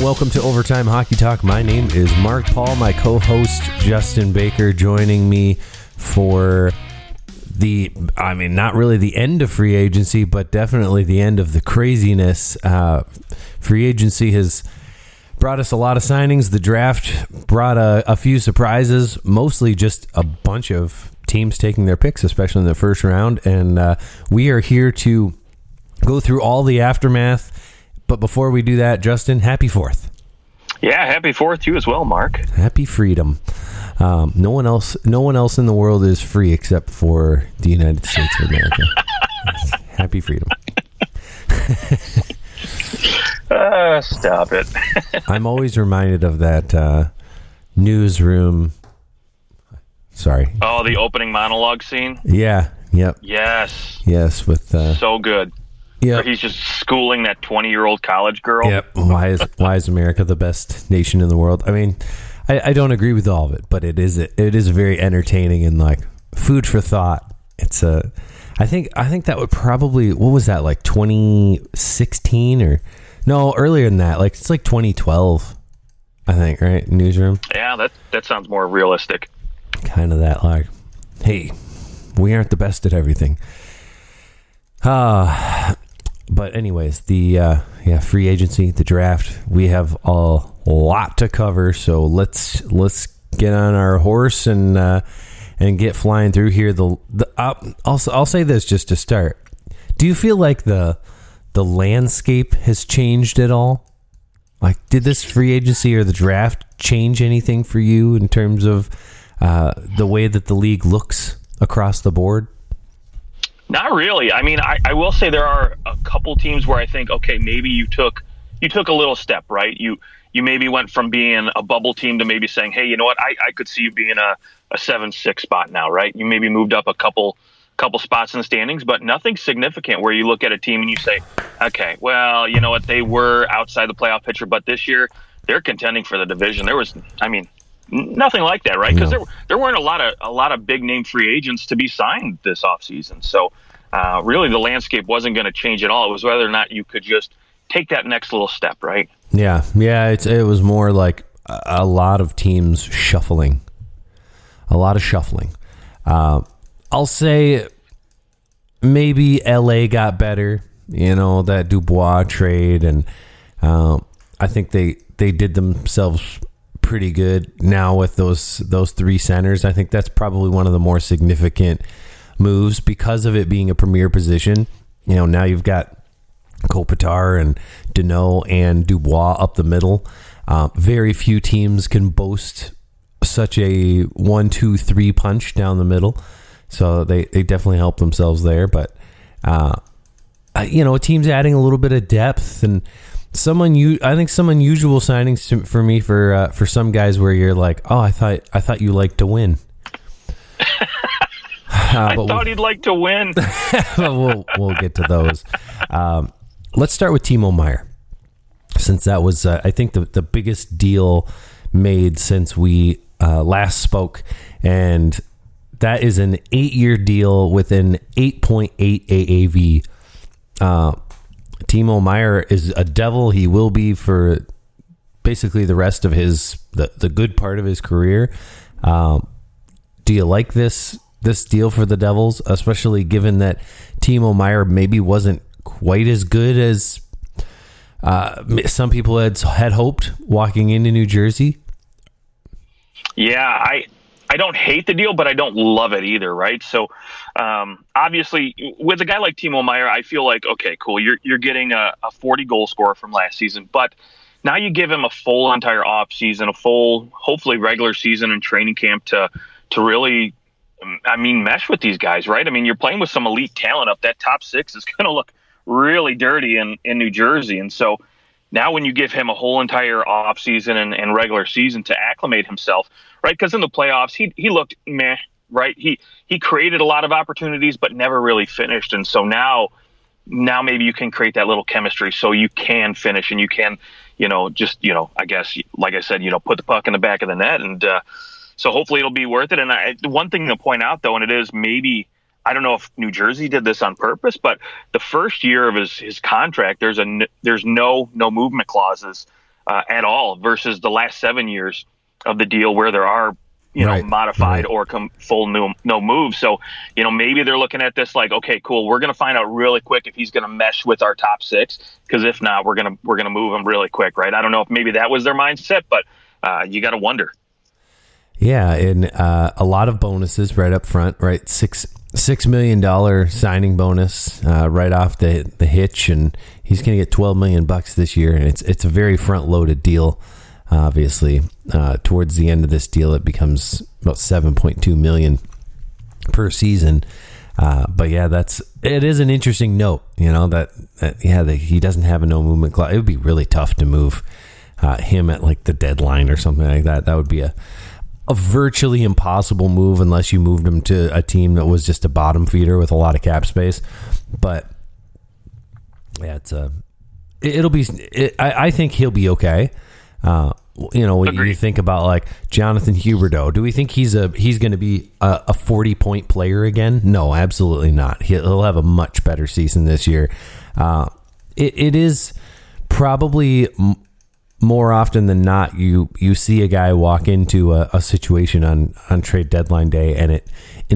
welcome to Overtime Hockey Talk. My name is Mark Paul, my co-host Justin Baker, joining me for not really the end of free agency, but definitely the end of the craziness. Free agency has brought us a lot of signings. The draft brought a few surprises, mostly just a bunch of teams taking their picks, especially in the first round. And we are here to go through all the aftermath. But before we do that, Justin, happy 4th. Yeah, happy 4th to you as well, Mark. Happy freedom. No one else in the world is free except for the United States of America. Happy freedom. Stop it. I'm always reminded of that newsroom. Sorry. Oh, the opening monologue scene? Yeah. Yep. Yes. With so good. Yeah. He's just schooling that 20-year-old college girl. Yep. Why is America the best nation in the world? I mean, I don't agree with all of it, but it is very entertaining and like food for thought. It's I think that would probably, what was that, like 2016 or no, earlier than that? Like it's like 2012, I think, right? Newsroom. Yeah, that sounds more realistic. Kind of that, like, hey, we aren't the best at everything. But anyways, the free agency, the draft, we have a lot to cover. So let's get on our horse and get flying through here. I'll say this just to start. Do you feel like the landscape has changed at all? Like, did this free agency or the draft change anything for you in terms of the way that the league looks across the board? Not really. I mean, I will say there are a couple teams where I think, okay, maybe you took a little step, right? You maybe went from being a bubble team to maybe saying, hey, you know what, I could see you being a 7-6 spot now, right? You maybe moved up a couple spots in the standings, but nothing significant where you look at a team and you say, okay, well, you know what, they were outside the playoff picture, but this year they're contending for the division. There was, nothing like that, right? Because there weren't a lot of big name free agents to be signed this offseason. So really the landscape wasn't going to change at all. It was whether or not you could just take that next little step, right? Yeah. It was more like a lot of teams shuffling. A lot of shuffling. I'll say maybe LA got better, that Dubois trade, and I think they did themselves pretty good now with those three centers. I think that's probably one of the more significant moves because of it being a premier position. Now you've got Kopitar and Deneau and Dubois up the middle. Very few teams can boast such a 1-2-3 punch down the middle. So they definitely help themselves there. But, a team's adding a little bit of depth and some unusual signings for me for some guys where you're like, oh, I thought you liked to win. I thought he'd like to win. we'll get to those. Let's start with Timo Meier, since that was I think the biggest deal made since we last spoke, and that is an 8-year deal with an 8.8 AAV. Timo Meier is a Devil. He will be for basically the rest of the good part of his career. Do you like this deal for the Devils, especially given that Timo Meier maybe wasn't quite as good as some people had hoped walking into New Jersey? Yeah, I don't hate the deal, but I don't love it either, right? So obviously with a guy like Timo Meier, I feel like, okay, cool, you're getting a 40 goal scorer from last season, but now you give him a full entire off season, a full, hopefully regular season and training camp to really, mesh with these guys, right? You're playing with some elite talent up. That top six is going to look really dirty in New Jersey. And so now when you give him a whole entire off season and regular season to acclimate himself, right? Because in the playoffs, he looked meh, right? He created a lot of opportunities, but never really finished. And so now maybe you can create that little chemistry so you can finish and you can, I guess, like I said, put the puck in the back of the net. And so hopefully it'll be worth it. And the one thing to point out, though, and it is maybe, I don't know if New Jersey did this on purpose, but the first year of his contract, there's no movement clauses at all versus the last 7 years of the deal where there are, modified or full no moves. So, maybe they're looking at this like, okay, cool. We're going to find out really quick if he's going to mesh with our top six. Because if not, we're going to move him really quick. Right. I don't know if maybe that was their mindset, but you got to wonder. Yeah. And a lot of bonuses right up front, right? $6 million signing bonus right off the hitch. And he's going to get $12 million this year. And it's a very front loaded deal. Obviously, towards the end of this deal, it becomes about $7.2 million per season. But yeah, it is an interesting note, that he doesn't have a no movement clause. It would be really tough to move him at like the deadline or something like that. That would be a virtually impossible move unless you moved him to a team that was just a bottom feeder with a lot of cap space. But yeah, I think he'll be okay. When you think about like Jonathan Huberdeau, do we think he's going to be a 40-point player again? No, absolutely not. He'll have a much better season this year. It is probably more often than not you see a guy walk into a situation on trade deadline day, and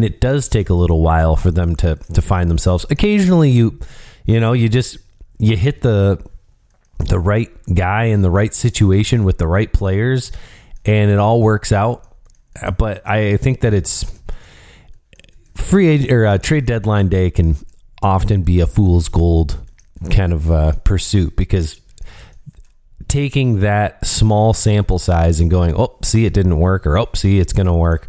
it does take a little while for them to find themselves. Occasionally you hit the right guy in the right situation with the right players, and it all works out. But I think that it's trade deadline day can often be a fool's gold kind of pursuit, because taking that small sample size and going, oh, see, it didn't work, or oh, see, it's going to work.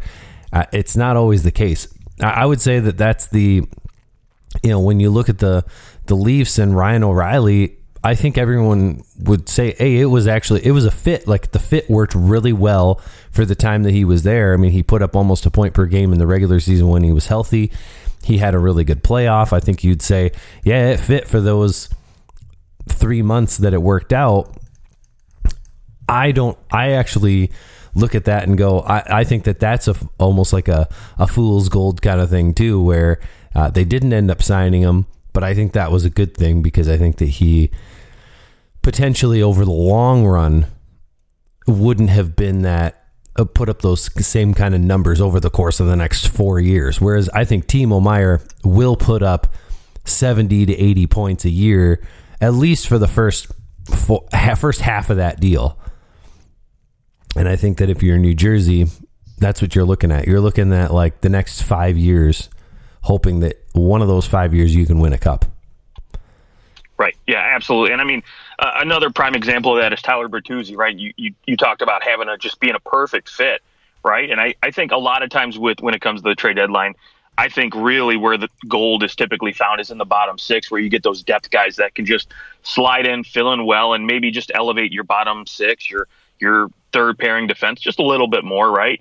It's not always the case. I would say that's when you look at the Leafs and Ryan O'Reilly, I think everyone would say, hey, it was a fit. Like the fit worked really well for the time that he was there. I mean, he put up almost a point per game in the regular season when he was healthy. He had a really good playoff. I think you'd say, yeah, it fit for those 3 months that it worked out. I actually look at that and go, I think that's almost like a fool's gold kind of thing too, where they didn't end up signing him. But I think that was a good thing, because I think that he potentially over the long run wouldn't have been put up those same kind of numbers over the course of the next 4 years. Whereas I think Timo Meier will put up 70 to 80 points a year, at least for the first half of that deal. And I think that if you're in New Jersey, that's what you're looking at. You're looking at like the next 5 years, hoping that one of those 5 years you can win a cup. Right. Yeah, absolutely. And I mean, another prime example of that is Tyler Bertuzzi, right? You talked about just being a perfect fit, right? And I think a lot of times when it comes to the trade deadline, I think really where the gold is typically found is in the bottom six, where you get those depth guys that can just slide in, fill in well, and maybe just elevate your bottom six, your third pairing defense just a little bit more, right?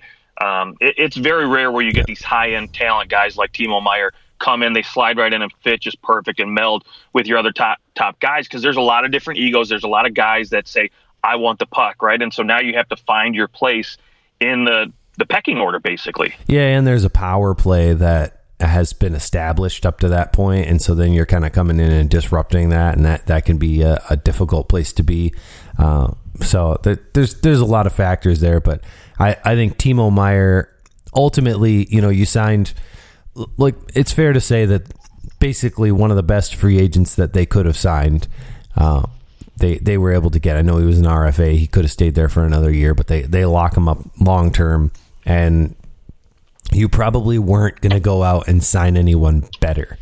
It's very rare where you get these high-end talent guys like Timo Meier come in, they slide right in and fit just perfect and meld with your other top guys, because there's a lot of different egos. There's a lot of guys that say, I want the puck, right? And so now you have to find your place in the pecking order, basically. Yeah, and there's a power play that has been established up to that point, and so then you're kind of coming in and disrupting that, and that can be a difficult place to be. So there's a lot of factors there, but I think Timo Meier, ultimately, you signed, like, it's fair to say that basically one of the best free agents that they could have signed. They were able to get. I know he was an RFA. He could have stayed there for another year, but they lock him up long term, and you probably weren't going to go out and sign anyone better.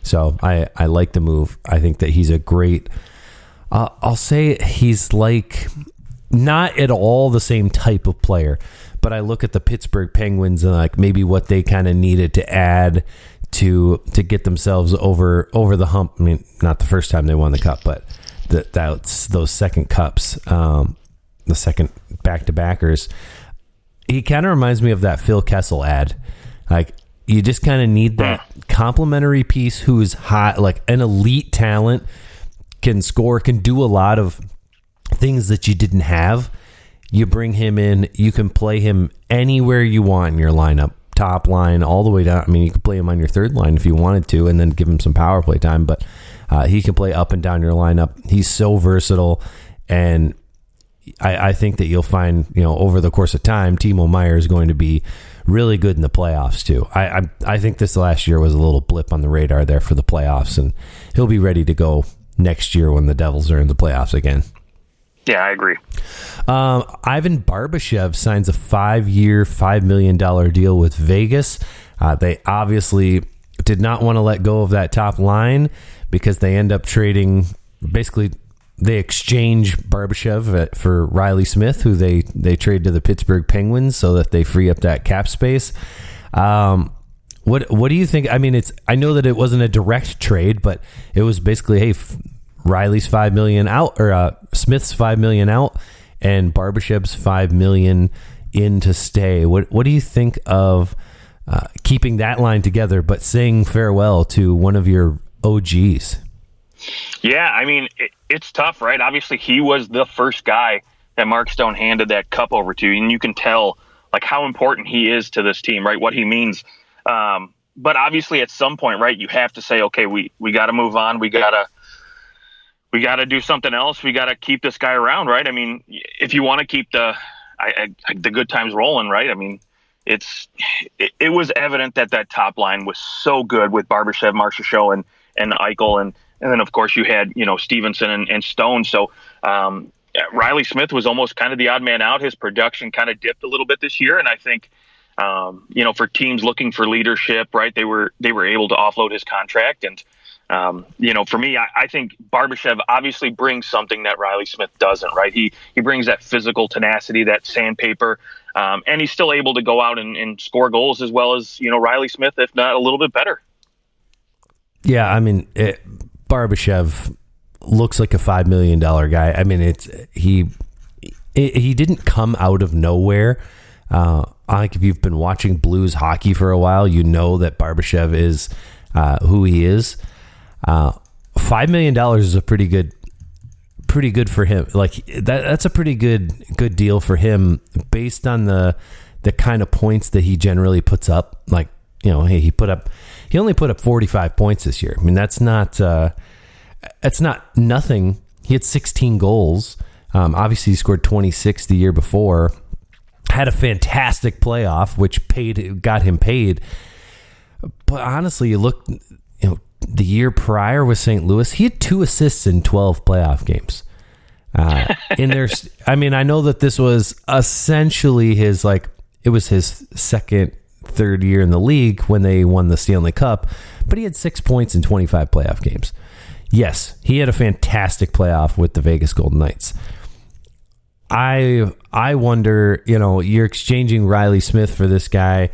So I like the move. I think that he's a great. I'll say he's like not at all the same type of player, but I look at the Pittsburgh Penguins and like maybe what they kind of needed to add to get themselves over the hump. I mean, not the first time they won the cup, but that's those second cups, the second back-to-backers. He kind of reminds me of that Phil Kessel ad. Like, you just kind of need that complimentary piece who is hot, like an elite talent, can score, can do a lot of things that you didn't have. You bring him in, you can play him anywhere you want in your lineup, top line, all the way down. I mean, you could play him on your third line if you wanted to, and then give him some power play time, but he can play up and down your lineup. He's so versatile, and I think that you'll find, over the course of time, Timo Meier is going to be really good in the playoffs too. I think this last year was a little blip on the radar there for the playoffs, and he'll be ready to go next year when the Devils are in the playoffs again. Yeah, I agree. Ivan Barbashev signs a 5-year, $5 million deal with Vegas. They obviously did not want to let go of that top line because they end up trading, basically they exchange Barbashev for Riley Smith, who they trade to the Pittsburgh Penguins so that they free up that cap space. What do you think? I mean, I know that it wasn't a direct trade, but it was basically, hey, Riley's $5 million out, or Smith's $5 million out, and Barbashev's $5 million in to stay. What do you think of keeping that line together, but saying farewell to one of your OGs? Yeah, I mean, it's tough, right? Obviously, he was the first guy that Mark Stone handed that cup over to, and you can tell like how important he is to this team, right? What he means. But obviously, at some point, right, you have to say, okay, we got to move on. We got to do something else. We got to keep this guy around, right? I mean, if you want to keep the good times rolling, right? I mean, it was evident that top line was so good with Barbashev, Marchessault, and Eichel, and then of course you had Stevenson and Stone. So Riley Smith was almost kind of the odd man out. His production kind of dipped a little bit this year, and I think for teams looking for leadership, right, they were able to offload his contract. And for me, I think Barbashev obviously brings something that Riley Smith doesn't, right? He brings that physical tenacity, that sandpaper, and he's still able to go out and score goals as well as, Riley Smith, if not a little bit better. Yeah, I mean, Barbashev looks like a $5 million guy. I mean, he didn't come out of nowhere. Like if you've been watching Blues hockey for a while, you know that Barbashev is who he is. $5 million is a pretty good for him. Like that's a pretty good deal for him based on the kind of points that he generally puts up. Like, hey, he only put up 45 points this year. I mean, that's not nothing. He had 16 goals. Obviously he scored 26 the year before. Had a fantastic playoff, which got him paid. But honestly, you look, the year prior with St. Louis, he had 2 assists in 12 playoff games. I mean, I know that this was essentially it was his third year in the league when they won the Stanley Cup, but he had 6 points in 25 playoff games. Yes, he had a fantastic playoff with the Vegas Golden Knights. I wonder, you're exchanging Riley Smith for this guy.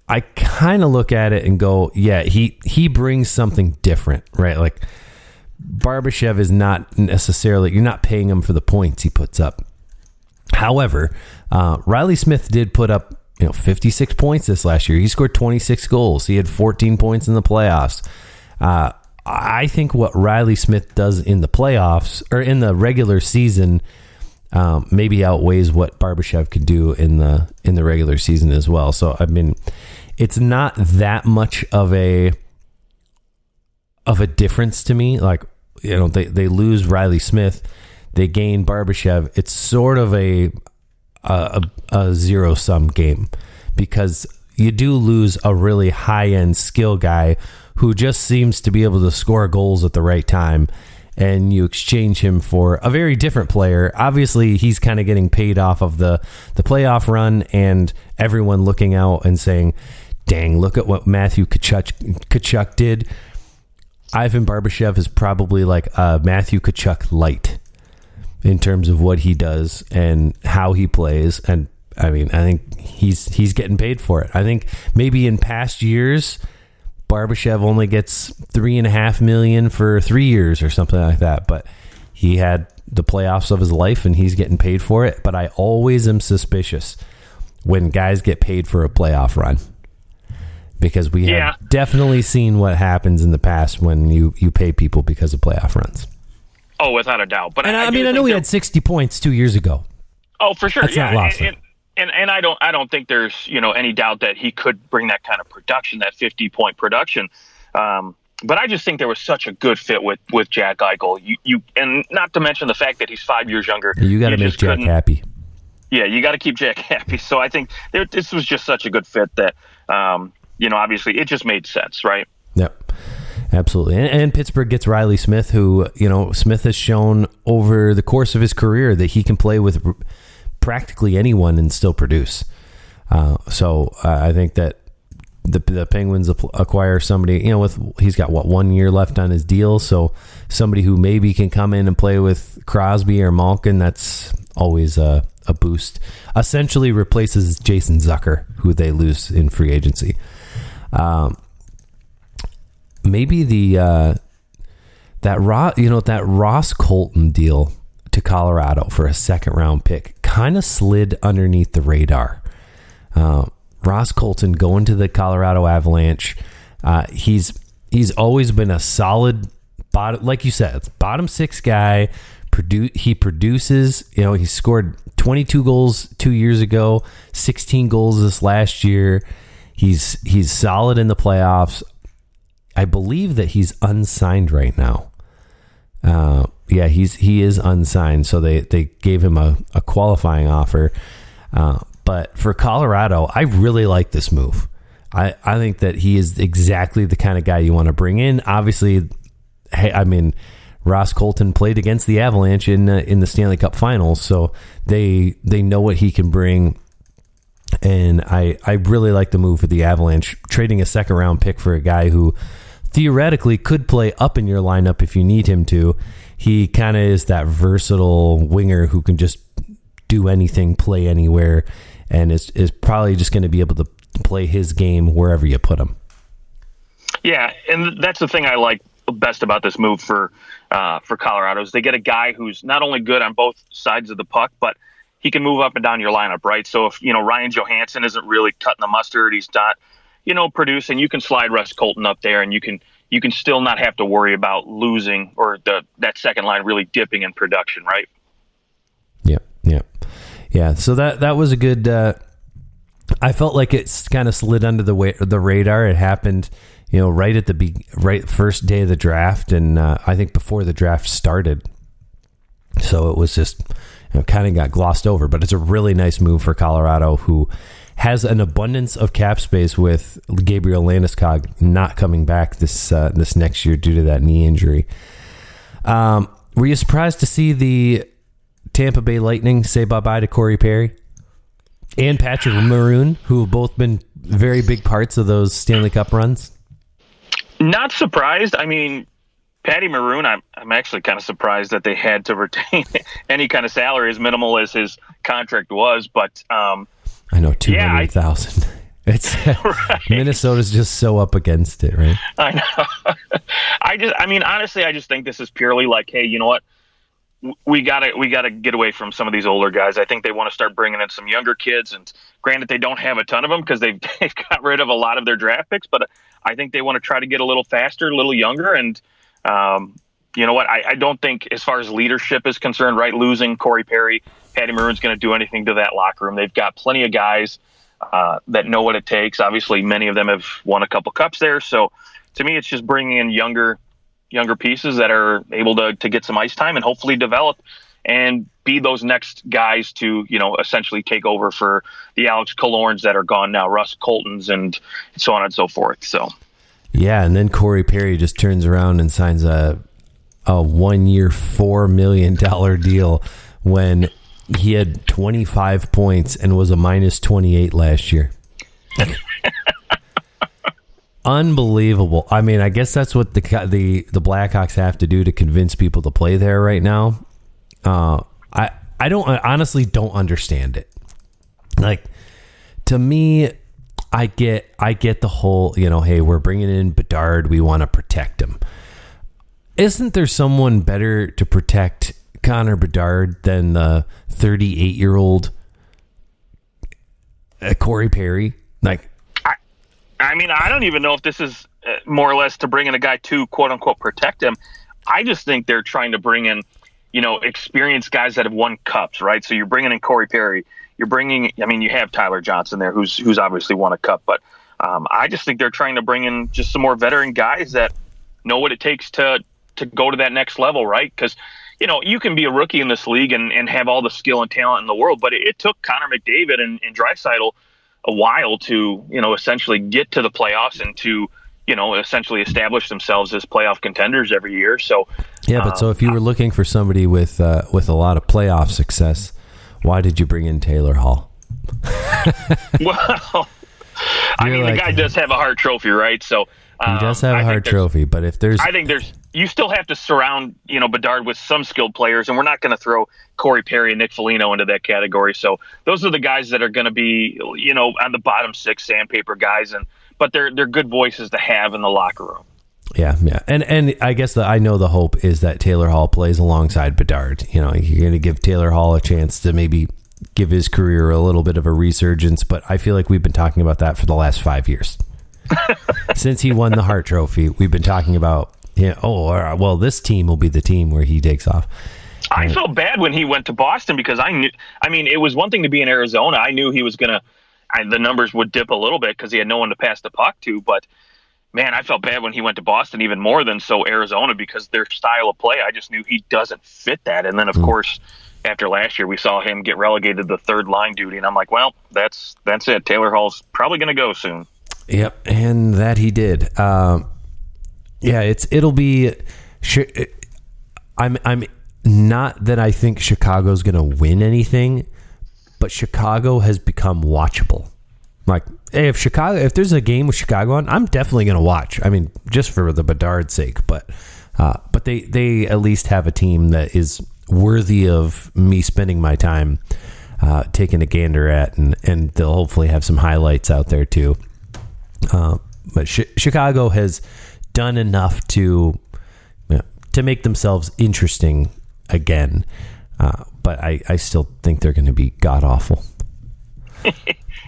I kind of look at it and go, yeah, he brings something different, right? Like Barbashev is not necessarily, you're not paying him for the points he puts up. However, Riley Smith did put up 56 points this last year. He scored 26 goals. He had 14 points in the playoffs. I think what Riley Smith does in the playoffs or in the regular season maybe outweighs what Barbashev could do in the regular season as well. So I mean, it's not that much of a difference to me. Like, they lose Riley Smith, they gain Barbashev. It's sort of a zero-sum game because you do lose a really high-end skill guy who just seems to be able to score goals at the right time, and you exchange him for a very different player. Obviously, he's kind of getting paid off of the playoff run and everyone looking out and saying, dang, look at what Matthew Tkachuk did. Ivan Barbashev is probably like Matthew Tkachuk light in terms of what he does and how he plays. And I mean, I think he's getting paid for it. I think maybe in past years, Barbashev only gets $3.5 million for 3 years or something like that. But he had the playoffs of his life and he's getting paid for it. But I always am suspicious when guys get paid for a playoff run, because we have definitely seen what happens in the past when you pay people because of playoff runs. Oh, without a doubt. But I know he had 60 points 2 years ago. Oh, for sure. That's not lost. And I don't think there's any doubt that he could bring that kind of production, that 50-point production. But I just think there was such a good fit with Jack Eichel. You and not to mention the fact that he's 5 years younger. You got to make Jack happy. Yeah, you got to keep Jack happy. So I think this was just such a good fit that, obviously it just made sense, right? Yep, absolutely. And Pittsburgh gets Riley Smith, who, Smith has shown over the course of his career that he can play with practically anyone and still produce. So I think that the Penguins acquire somebody, he's got 1 year left on his deal. So somebody who maybe can come in and play with Crosby or Malkin, that's always a boost. Essentially replaces Jason Zucker, who they lose in free agency. Maybe that Ross Colton deal to Colorado for a second round pick kind of slid underneath the radar. Ross Colton going to the Colorado Avalanche. He's always been a solid bottom, like you said, bottom six guy. He produces. He scored 22 goals 2 years ago, 16 goals this last year. He's solid in the playoffs. I believe that he's unsigned right now. He is unsigned, so they gave him a qualifying offer. But for Colorado, I really like this move. I think that he is exactly the kind of guy you want to bring in. Obviously, Ross Colton played against the Avalanche in the Stanley Cup Finals, so they know what he can bring. And I really like the move for the Avalanche, trading a second round pick for a guy who theoretically could play up in your lineup if you need him to. He kind of is that versatile winger who can just do anything, play anywhere, and is probably just going to be able to play his game wherever you put him. Yeah, and that's the thing I like best about this move for Colorado is they get a guy who's not only good on both sides of the puck, but he can move up and down your lineup, right? So if Ryan Johansson isn't really cutting the mustard, he's not producing, you can slide Russ Colton up there, and you can still not have to worry about losing or that second line really dipping in production, right? Yeah. So that was a good. I felt like it's kind of slid under the radar. It happened, right at the first day of the draft, and I think before the draft started. So it was just kind of got glossed over. But it's a really nice move for Colorado, who has an abundance of cap space with Gabriel Landeskog not coming back this next year due to that knee injury. Were you surprised to see the Tampa Bay Lightning say bye-bye to Corey Perry and Patrick Maroon, who have both been very big parts of those Stanley Cup runs? Not surprised. I mean, Patty Maroon, I'm actually kind of surprised that they had to retain any kind of salary, as minimal as his contract was. But I know, $200,000. It's right. Minnesota's just so up against it, right? I know. Honestly, I just think this is purely like, hey, you know what? We gotta get away from some of these older guys. I think they want to start bringing in some younger kids. And granted, they don't have a ton of them because they've got rid of a lot of their draft picks. But I think they want to try to get a little faster, a little younger. And you know what? I don't think, as far as leadership is concerned, right, losing Corey Perry, Patty Maroon's going to do anything to that locker room. They've got plenty of guys that know what it takes. Obviously, many of them have won a couple cups there. So to me, it's just bringing in younger pieces that are able to get some ice time and hopefully develop and be those next guys to, essentially take over for the Alex Killorns that are gone now, Russ Coltons, and so on and so forth. So, yeah. And then Corey Perry just turns around and signs a 1 year, $4 million deal when he had 25 points and was a minus 28 last year. Unbelievable. I mean, I guess that's what the Blackhawks have to do to convince people to play there right now. I honestly don't understand it. Like, to me, I get the whole, hey, we're bringing in Bedard, we want to protect him. Isn't there someone better to protect Connor Bedard than the 38-year-old Corey Perry? Like, I don't even know if this is more or less to bring in a guy to quote unquote protect him. I just think they're trying to bring in, experienced guys that have won cups, right? So you're bringing in Corey Perry. You're bringing, you have Tyler Johnson there, who's obviously won a cup, but I just think they're trying to bring in just some more veteran guys that, know what it takes to go to that next level, right? Because, you can be a rookie in this league and have all the skill and talent in the world, but it took Connor McDavid and Draisaitl a while to, essentially get to the playoffs and to, essentially establish themselves as playoff contenders every year. So, yeah, but so if you were looking for somebody with a lot of playoff success, why did you bring in Taylor Hall? Well, the guy does have a Hart Trophy, right? So he does have a Hart Trophy, but you still have to surround, Bedard with some skilled players, and we're not going to throw Corey Perry and Nick Foligno into that category. So those are the guys that are going to be, on the bottom six sandpaper guys, but they're good voices to have in the locker room. Yeah. And I guess I know the hope is that Taylor Hall plays alongside Bedard. You're going to give Taylor Hall a chance to maybe give his career a little bit of a resurgence, but I feel like we've been talking about that for the last 5 years. Since he won the Hart Trophy, we've been talking about, this team will be the team where he takes off. I felt bad when he went to Boston because it was one thing to be in Arizona. I knew he was going to, the numbers would dip a little bit because he had no one to pass the puck to, but man, I felt bad when he went to Boston even more than Arizona because their style of play, I just knew he doesn't fit that. And then, of course, after last year, we saw him get relegated to the third line duty, and I'm like, well, that's it. Taylor Hall's probably going to go soon. Yep, and that he did. It'll be. I'm not that I think Chicago's going to win anything, but Chicago has become watchable. Like, hey, if there's a game with Chicago on, I'm definitely going to watch. I mean, just for the Bedard sake, but they at least have a team that is worthy of me spending my time taking a gander at, and they'll hopefully have some highlights out there too. But Chicago has done enough to make themselves interesting again, but I still think they're going to be god awful.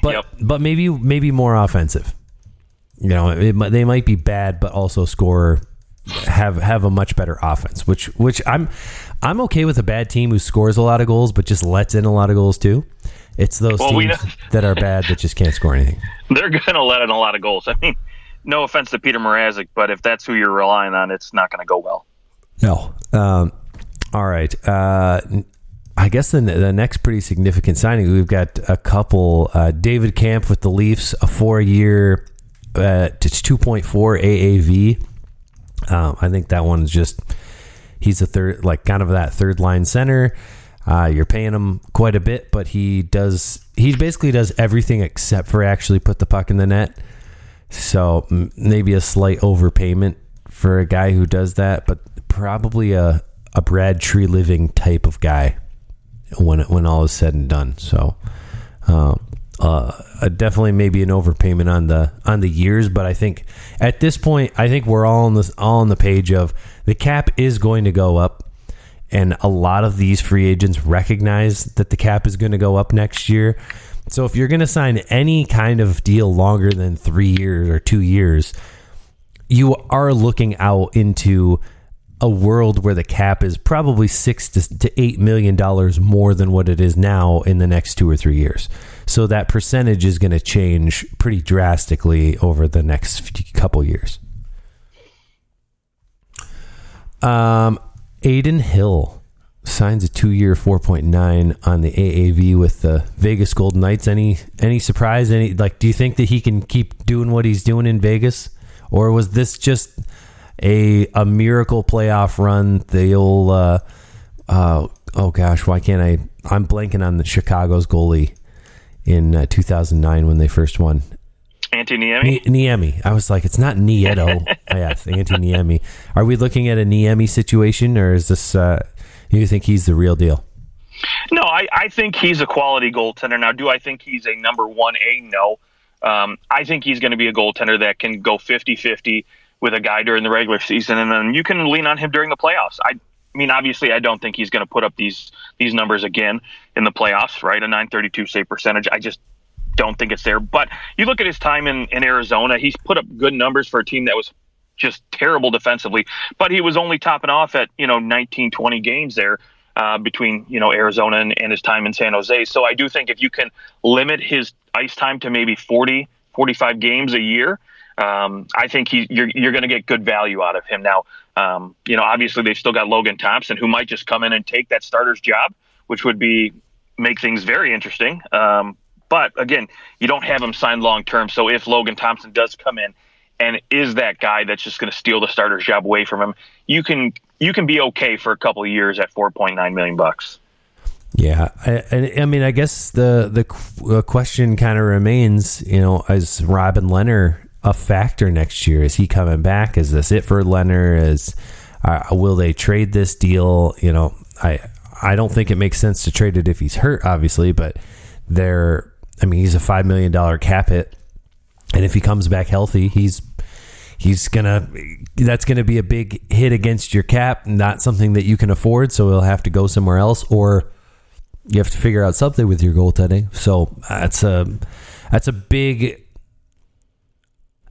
But maybe more offensive. They might be bad, but also have a much better offense. Which I'm okay with a bad team who scores a lot of goals, but just lets in a lot of goals too. It's those teams that are bad that just can't score anything. They're going to let in a lot of goals. I mean, no offense to Peter Mrazek, but if that's who you're relying on, it's not going to go well. No. All right. I guess the next pretty significant signing, we've got a couple. David Kampf with the Leafs, a 4-year to 2.4 AAV. I think that one's just, he's a third, like kind of that third line center. You're paying him quite a bit, but he basically does everything except for actually put the puck in the net. So maybe a slight overpayment for a guy who does that, but probably a Brad Treliving type of guy when all is said and done. So definitely maybe an overpayment on the years, but I think at this point, I think we're all on the page of the cap is going to go up. And a lot of these free agents recognize that the cap is going to go up next year. So if you're going to sign any kind of deal longer than 3 years or 2 years, you are looking out into a world where the cap is probably $6 to $8 million more than what it is now in the next 2 or 3 years. So that percentage is going to change pretty drastically over the next couple years. Aiden Hill signs a 2-year 4.9 on the AAV with the Vegas Golden Knights. Any surprise? Do you think that he can keep doing what he's doing in Vegas, or was this just a miracle playoff run? The old oh gosh, why can't I'm blanking on the Chicago's goalie in 2009 when they first won. Antti Niemi? Niemi. I was like, it's not Nieto. Yes, Antti Niemi. Are we looking at a Niemi situation, or is this, you think he's the real deal? No, I think he's a quality goaltender. Now, do I think he's a number 1A? No. I think he's going to be a goaltender that can go 50-50 with a guy during the regular season, and then you can lean on him during the playoffs. I mean, obviously, I don't think he's going to put up these numbers again in the playoffs, right? A .932 save percentage. I just don't think it's there. But you look at his time in Arizona, he's put up good numbers for a team that was just terrible defensively, but he was only topping off at 19, 20 games there between Arizona and his time in San Jose. So I do think if you can limit his ice time to maybe 40, 45 games a year, I think you're going to get good value out of him now. Obviously they've still got Logan Thompson, who might just come in and take that starter's job, which would make things very interesting. But again, you don't have him signed long term. So if Logan Thompson does come in and is that guy that's just going to steal the starter's job away from him, you can be okay for a couple of years at $4.9 million. Yeah, I mean, I guess the question kind of remains, is Robin Leonard a factor next year? Is he coming back? Is this it for Leonard? Will they trade this deal? I don't think it makes sense to trade it if he's hurt, obviously, but he's a $5 million cap hit, and if he comes back healthy, that's gonna be a big hit against your cap, not something that you can afford. So he'll have to go somewhere else, or you have to figure out something with your goaltending. So that's a big.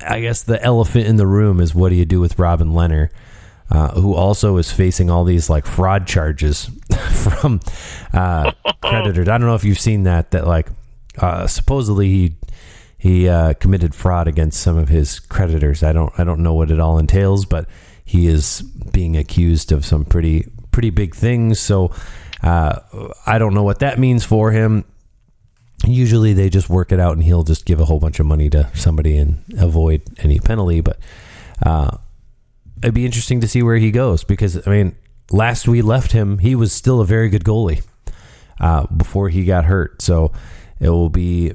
I guess the elephant in the room is, what do you do with Robin Leonard, who also is facing all these like fraud charges from creditors. I don't know if you've seen that supposedly he committed fraud against some of his creditors. I don't know what it all entails, but he is being accused of some pretty big things. So I don't know what that means for him. Usually they just work it out and he'll just give a whole bunch of money to somebody and avoid any penalty. But it'd be interesting to see where he goes, because, last we left him, he was still a very good goalie before he got hurt. So it will be,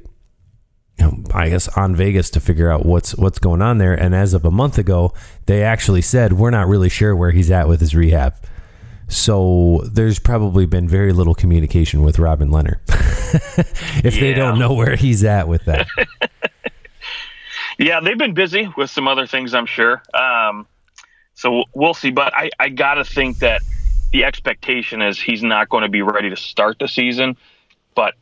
I guess, on Vegas to figure out what's going on there. And as of a month ago, they actually said, we're not really sure where he's at with his rehab. So there's probably been very little communication with Robin Leonard if they don't know where he's at with that. Yeah, they've been busy with some other things, I'm sure. So we'll see. But I got to think that the expectation is he's not going to be ready to start the season. But,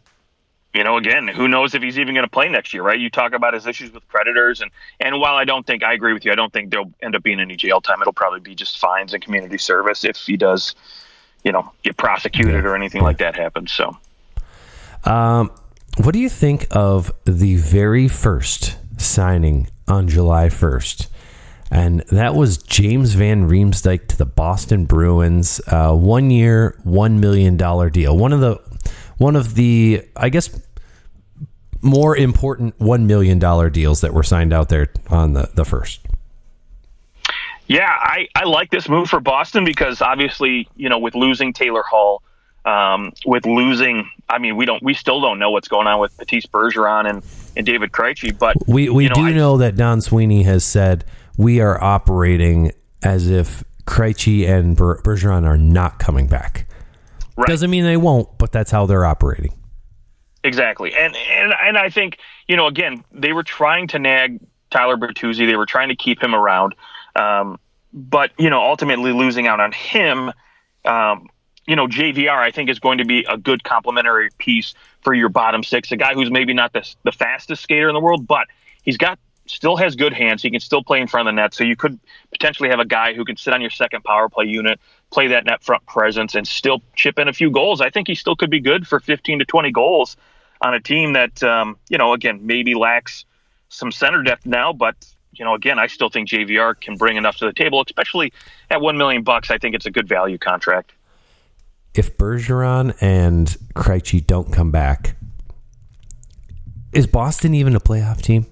again, who knows if he's even going to play next year, right? You talk about his issues with creditors. And while I agree with you, I don't think there'll end up being any jail time. It'll probably be just fines and community service if he does, get prosecuted or anything like that happens. So, what do you think of the very first signing on July 1st? And that was James Van Riemsdyk to the Boston Bruins. 1 year, $1 million deal. One of the, I guess, more important $1 million deals that were signed out there on the first. Yeah, I like this move for Boston because obviously, with losing Taylor Hall, with losing, we still don't know what's going on with Patrice Bergeron and David Krejci, but we know that Don Sweeney has said we are operating as if Krejci and Bergeron are not coming back. Right. Doesn't mean they won't, but that's how they're operating. Exactly. And I think, again, they were trying to nag Tyler Bertuzzi. They were trying to keep him around. But, ultimately losing out on him, JVR, I think, is going to be a good complementary piece for your bottom six. A guy who's maybe not the fastest skater in the world, but still has good hands. He can still play in front of the net. So you could potentially have a guy who can sit on your second power play unit, play that net front presence, and still chip in a few goals. I think he still could be good for 15 to 20 goals on a team that, again, maybe lacks some center depth now. But, again, I still think JVR can bring enough to the table, especially at $1 million. I think it's a good value contract. If Bergeron and Krejci don't come back, is Boston even a playoff team?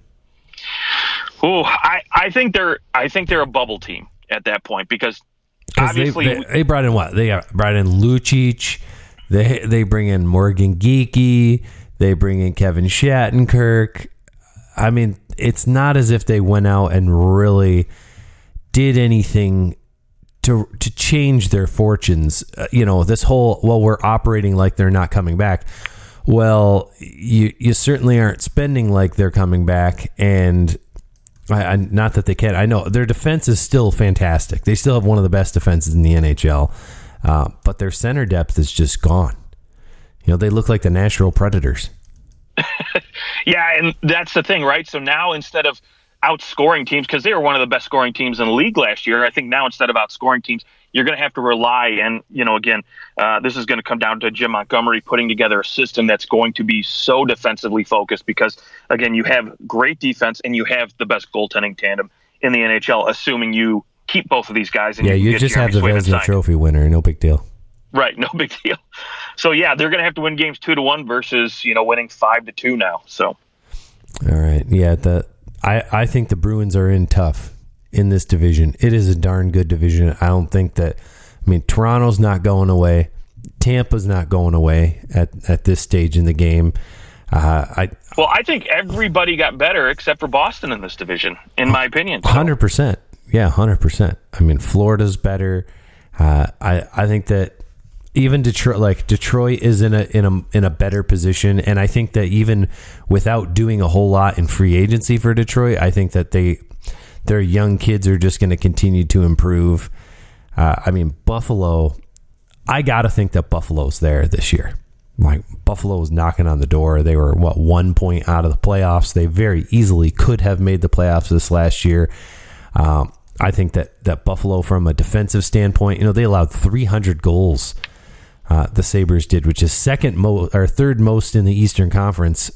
Oh, I think they're a bubble team at that point because obviously they brought in what? They brought in Lucic. They bring in Morgan Geekie. They bring in Kevin Shattenkirk. It's not as if they went out and really did anything to change their fortunes. This whole, we're operating like they're not coming back. Well, you certainly aren't spending like they're coming back, and not that they can't. I know their defense is still fantastic. They still have one of the best defenses in the NHL, but their center depth is just gone. They look like the Nashville Predators. Yeah, and that's the thing, right? So now instead of outscoring teams, because they were one of the best scoring teams in the league last year, I think now instead of outscoring teams, you're going to have to rely. And, again, this is going to come down to Jim Montgomery putting together a system that's going to be so defensively focused because, again, you have great defense and you have the best goaltending tandem in the NHL, assuming you keep both of these guys. And you just have the Vezina Trophy winner. No big deal. Right, no big deal. So, yeah, they're going to have to win games 2-1 versus, winning 5-2 now. So, all right. Yeah, I think the Bruins are in tough in this division. It is a darn good division. I don't think that – Toronto's not going away. Tampa's not going away at this stage in the game. I think everybody got better except for Boston in this division, in my opinion. 100%. Yeah, 100%. Florida's better. I think that even Detroit is in a better position, and I think that even without doing a whole lot in free agency for Detroit, I think that their young kids are just going to continue to improve. Buffalo, I got to think that Buffalo's there this year. Buffalo was knocking on the door. They were 1 point out of the playoffs. They very easily could have made the playoffs this last year. I think that Buffalo, from a defensive standpoint, they allowed 300 goals. The Sabres did, which is third most in the Eastern Conference,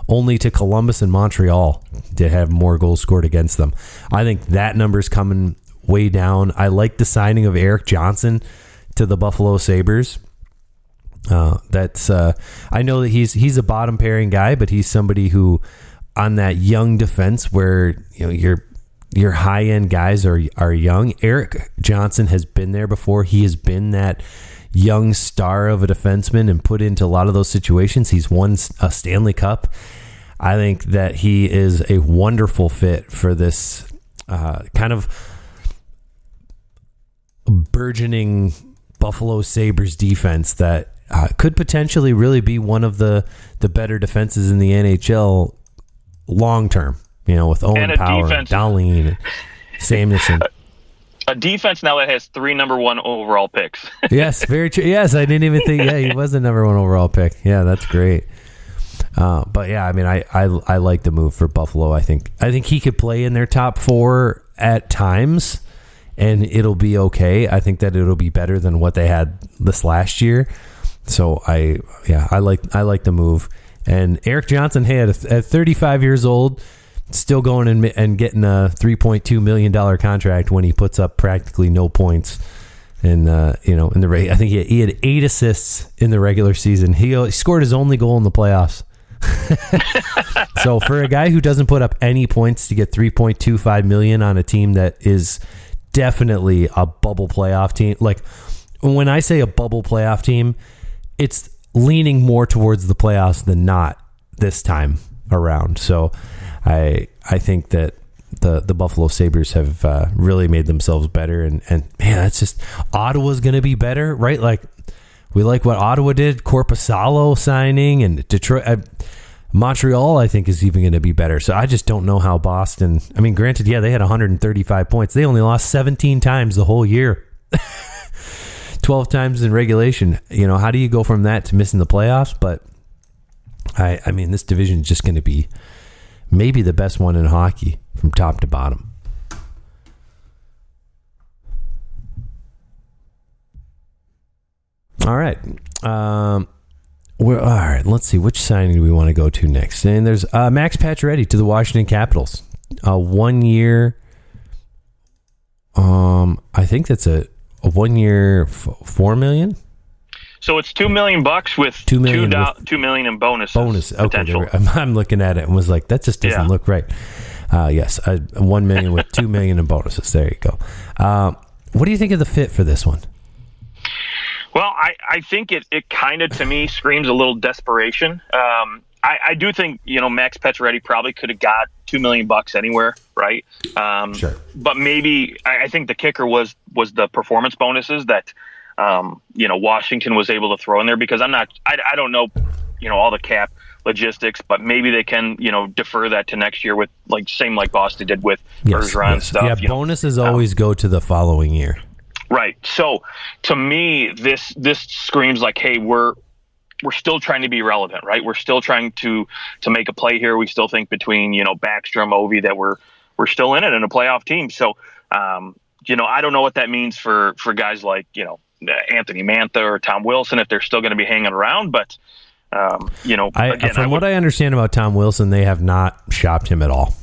only to Columbus and Montreal to have more goals scored against them. I think that number's coming way down. I like the signing of Eric Johnson to the Buffalo Sabres. I know that he's a bottom pairing guy, but he's somebody who, on that young defense where your high end guys are young. Eric Johnson has been there before. He has been that young star of a defenseman and put into a lot of those situations. He's won a Stanley Cup. I think that he is a wonderful fit for this kind of burgeoning Buffalo Sabres defense that could potentially really be one of the better defenses in the NHL long term. With Owen Power, Dahlin, and Samuelson. A defense now that has 3 number 1 overall picks. Yes, very true. Yes, I didn't even think. Yeah, he was the number 1 overall pick. Yeah, that's great. But yeah, I like the move for Buffalo. I think he could play in their top 4 at times, and it'll be okay. I think that it'll be better than what they had this last year. So I like the move. And Eric Johnson, at 35 years old, still going and getting a $3.2 million contract when he puts up practically no points. And in the I think he had 8 assists in the regular season. He scored his only goal in the playoffs. So for a guy who doesn't put up any points to get $3.25 million on a team that is definitely a bubble playoff team, like when I say a bubble playoff team, it's leaning more towards the playoffs than not this time around. So I think that the Buffalo Sabres have really made themselves better, and man, that's just Ottawa's going to be better, right? Like we like what Ottawa did, Korpisalo signing, and Detroit, Montreal, I think is even going to be better. So I just don't know how Boston. Granted, yeah, they had 135 points. They only lost 17 times the whole year, 12 times in regulation. How do you go from that to missing the playoffs? But this division is just going to be maybe the best one in hockey from top to bottom. All right. All right. Let's see. Which signing do we want to go to next? And there's Max Pacioretty to the Washington Capitals. 1 year. I think that's a 1 year, $4 million. So it's $2 million with $2 million in bonuses. Okay, I'm looking at it and was like, that just doesn't look right. Yes, $1 million with $2 million in bonuses. There you go. What do you think of the fit for this one? Well, I think it kind of, to me, screams a little desperation. I do think, Max Pacioretty probably could have got $2 million anywhere, right? Sure. But maybe I think the kicker was the performance bonuses that Washington was able to throw in there, because I don't know, all the cap logistics, but maybe they can, defer that to next year with like Boston did with Bergeron and stuff. Yeah, bonuses always go to the following year. Right. So to me, this screams like, hey, we're still trying to be relevant, right? We're still trying to make a play here. We still think between, Backstrom, Ovi, that we're still in it in a playoff team. So I don't know what that means for guys like, Anthony Mantha or Tom Wilson, if they're still going to be hanging around. But, from what I understand about Tom Wilson, they have not shopped him at all.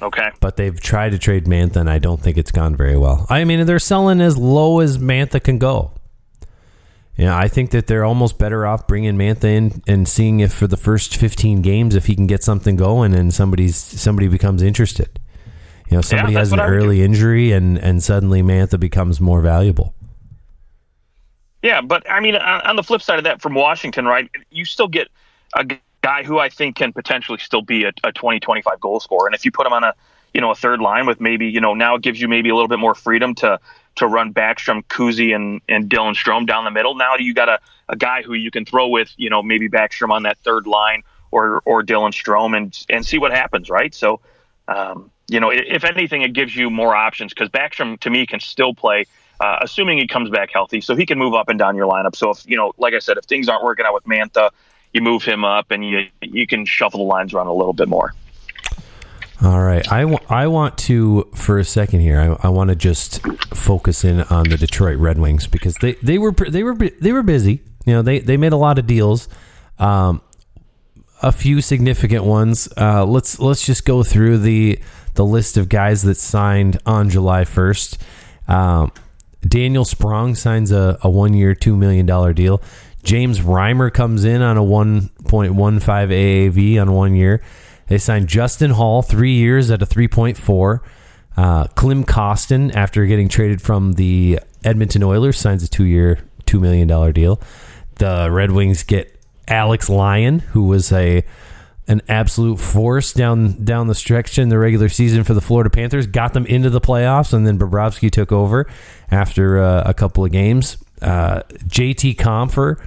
Okay. But they've tried to trade Mantha, and I don't think it's gone very well. I mean, they're selling as low as Mantha can go. I think that they're almost better off bringing Mantha in and seeing if for the first 15 games, if he can get something going and somebody becomes interested. Somebody has an early injury and suddenly Mantha becomes more valuable. Yeah, but I mean, on the flip side of that, from Washington, right, you still get a guy who I think can potentially still be a 20, 25 goal scorer. And if you put him on a third line with maybe, now it gives you maybe a little bit more freedom to run Backstrom, Kuzi, and Dylan Strome down the middle. Now you got a guy who you can throw with, maybe Backstrom on that third line or Dylan Strome and see what happens, right? So, if anything, it gives you more options because Backstrom, to me, can still play, assuming he comes back healthy. So he can move up and down your lineup. So if, like I said, if things aren't working out with Mantha, you move him up and you can shuffle the lines around a little bit more. All right. I want to, for a second here, I want to just focus in on the Detroit Red Wings because they were busy. They made a lot of deals, a few significant ones. Let's just go through the list of guys that signed on July 1st. Daniel Sprong signs a 1-year, $2 million deal. James Reimer comes in on a 1.15 AAV on 1 year. They signed Justin Hall 3 years at a 3.4. Klim Kostin, after getting traded from the Edmonton Oilers, signs a 2-year, $2 million deal. The Red Wings get Alex Lyon, who was an absolute force down the stretch in the regular season for the Florida Panthers, got them into the playoffs, and then Bobrovsky took over after a couple of games. JT Compher,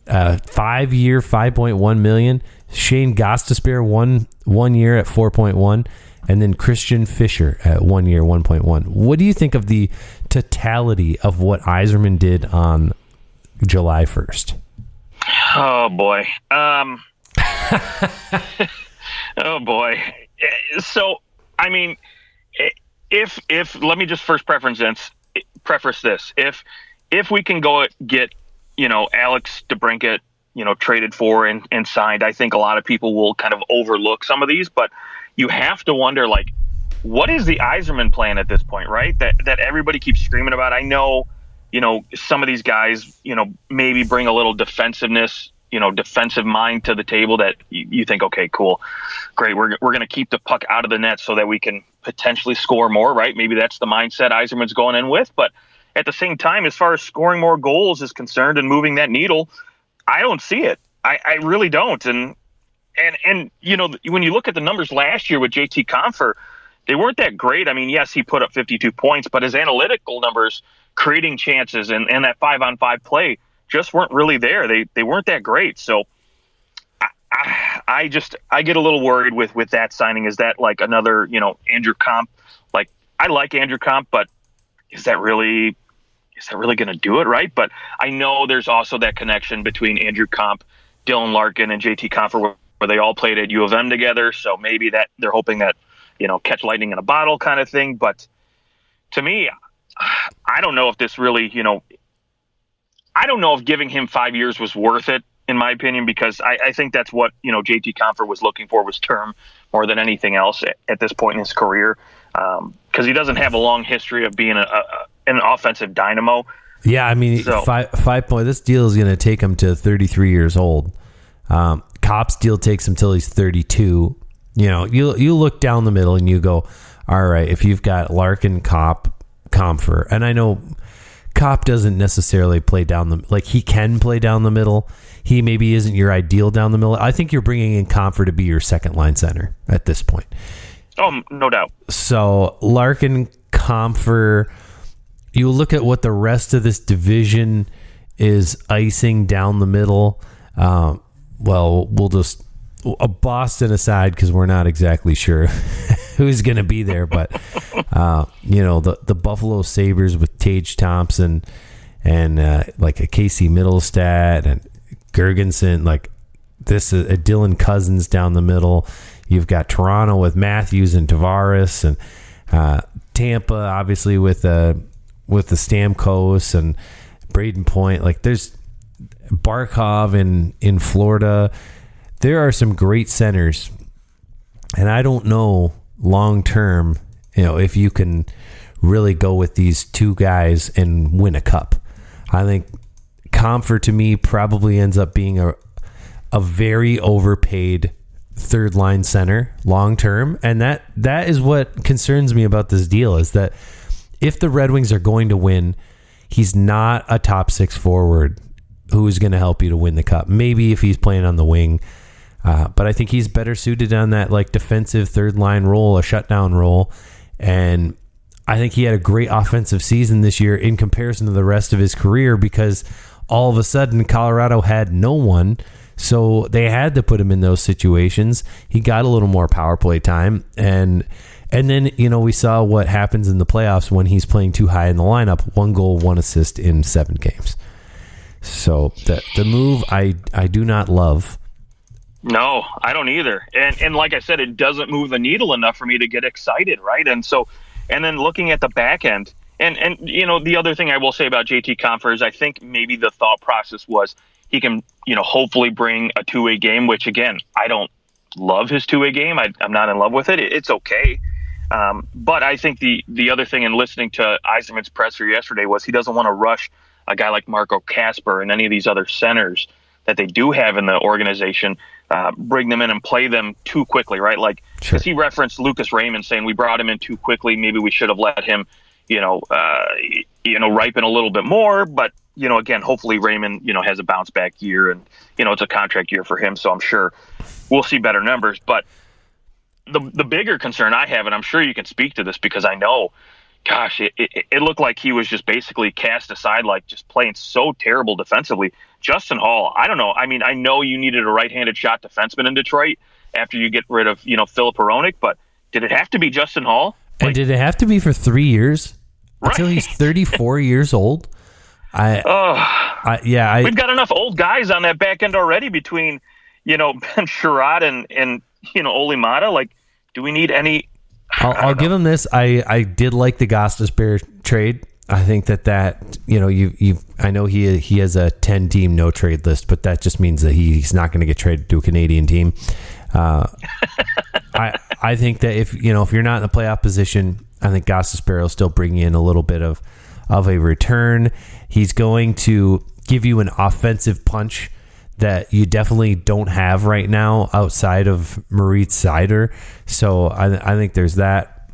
5-year, $5.1 million. Shane Gostisbehere, one year at 4.1, and then Christian Fischer at 1 year, 1.1. What do you think of the totality of what Yzerman did on July 1st? Oh boy. Oh boy. So, I mean, if let me just first preface this. If we can go get, Alex DeBrincat, traded for and signed, I think a lot of people will kind of overlook some of these, but you have to wonder, like, what is the Yzerman plan at this point, right? That everybody keeps screaming about. I know, some of these guys, maybe bring a little defensiveness, defensive mind to the table that you think, okay, cool, great. We're going to keep the puck out of the net so that we can potentially score more, right? Maybe that's the mindset Yzerman's going in with. But at the same time, as far as scoring more goals is concerned and moving that needle, I don't see it. I really don't. And when you look at the numbers last year with JT Compher, they weren't that great. I mean, yes, he put up 52 points, but his analytical numbers, creating chances and that 5-on-5 play just weren't really there. They weren't that great. So I get a little worried with that signing. Is that like another, Andrew Comp? Like, I like Andrew Comp, but is that really going to do it, right? But I know there's also that connection between Andrew Comp, Dylan Larkin, and JT Compher where they all played at U of M together. So maybe that they're hoping that, catch lightning in a bottle kind of thing. But to me, I don't know if this really, I don't know if giving him 5 years was worth it, in my opinion, because I think that's what, JT Compher was looking for, was term more than anything else at this point in his career. Because he doesn't have a long history of being an offensive dynamo. Yeah, I mean, so, 5 point. This deal is going to take him to 33 years old. Copp's deal takes him till he's 32. You look down the middle and you go, all right, if you've got Larkin, Compher, and I know Copp doesn't necessarily play he can play down the middle. He maybe isn't your ideal down the middle. I think you're bringing in Compher to be your second line center at this point. Oh, no doubt. So Larkin, Compher, you look at what the rest of this division is icing down the middle. We'll just Boston aside, because we're not exactly sure who's going to be there, but the Buffalo Sabres with Tage Thompson and like a Casey Middlestat and Gergensen, like this is a Dylan Cousins down the middle. You've got Toronto with Matthews and Tavares, and Tampa, obviously, with the Stamkos and Braden Point. Like, there's Barkov in Florida. There are some great centers. And I don't know long term, if you can really go with these two guys and win a cup. I think Comfer, to me, probably ends up being a very overpaid third line center long term, and that is what concerns me about this deal, is that if the Red Wings are going to win, he's not a top six forward who is going to help you to win the cup. Maybe if he's playing on the wing, but I think he's better suited on that like defensive third line role, a shutdown role, and I think he had a great offensive season this year in comparison to the rest of his career, because all of a sudden Colorado had no one. So they had to put him in those situations. He got a little more power play time. And then, we saw what happens in the playoffs when he's playing too high in the lineup. 1 goal, 1 assist in 7 games. So the move I do not love. No, I don't either. And like I said, it doesn't move the needle enough for me to get excited, right? And then looking at the back end, and the other thing I will say about JT Compher is I think maybe the thought process was he can, hopefully bring a two-way game, which, again, I don't love his two-way game. I'm not in love with it. It's okay. But I think the other thing in listening to Yzerman's presser yesterday was he doesn't want to rush a guy like Marco Kasper and any of these other centers that they do have in the organization, bring them in and play them too quickly, right? Like, because he referenced Lucas Raymond saying we brought him in too quickly. Maybe we should have let him, ripen a little bit more. But, again, hopefully Raymond, has a bounce back year, and, it's a contract year for him. So I'm sure we'll see better numbers. But the bigger concern I have, and I'm sure you can speak to this because I know, gosh, it looked like he was just basically cast aside, like just playing so terrible defensively. Justin Hall, I don't know. I mean, I know you needed a right-handed shot defenseman in Detroit after you get rid of, Filip Hronek, but did it have to be Justin Hall? And did it have to be for 3 years? Right. Until he's 34 years old? We've got enough old guys on that back end already between, Ben Sherratt and Ole Mata. Like, do we need any? I'll give him this. I did like the Gostisbehere trade. I think that I know he has a 10-team no trade list, but that just means that he's not going to get traded to a Canadian team. I think that if you're not in the playoff position, I think Gostisbehere will still bring you in a little bit of a return. He's going to give you an offensive punch that you definitely don't have right now outside of Moritz Seider. So I think there's that.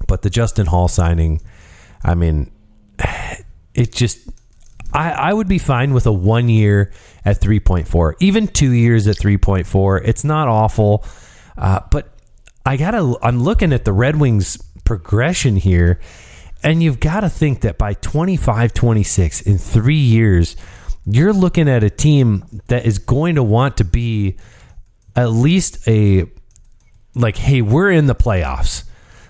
But the Justin Hall signing, I mean, it just, I would be fine with a 1 year at 3.4, even 2 years at 3.4. It's not awful. But I'm looking at the Red Wings progression here, and you've got to think that by 25, 26, in 3 years, you're looking at a team that is going to want to be at least hey, we're in the playoffs.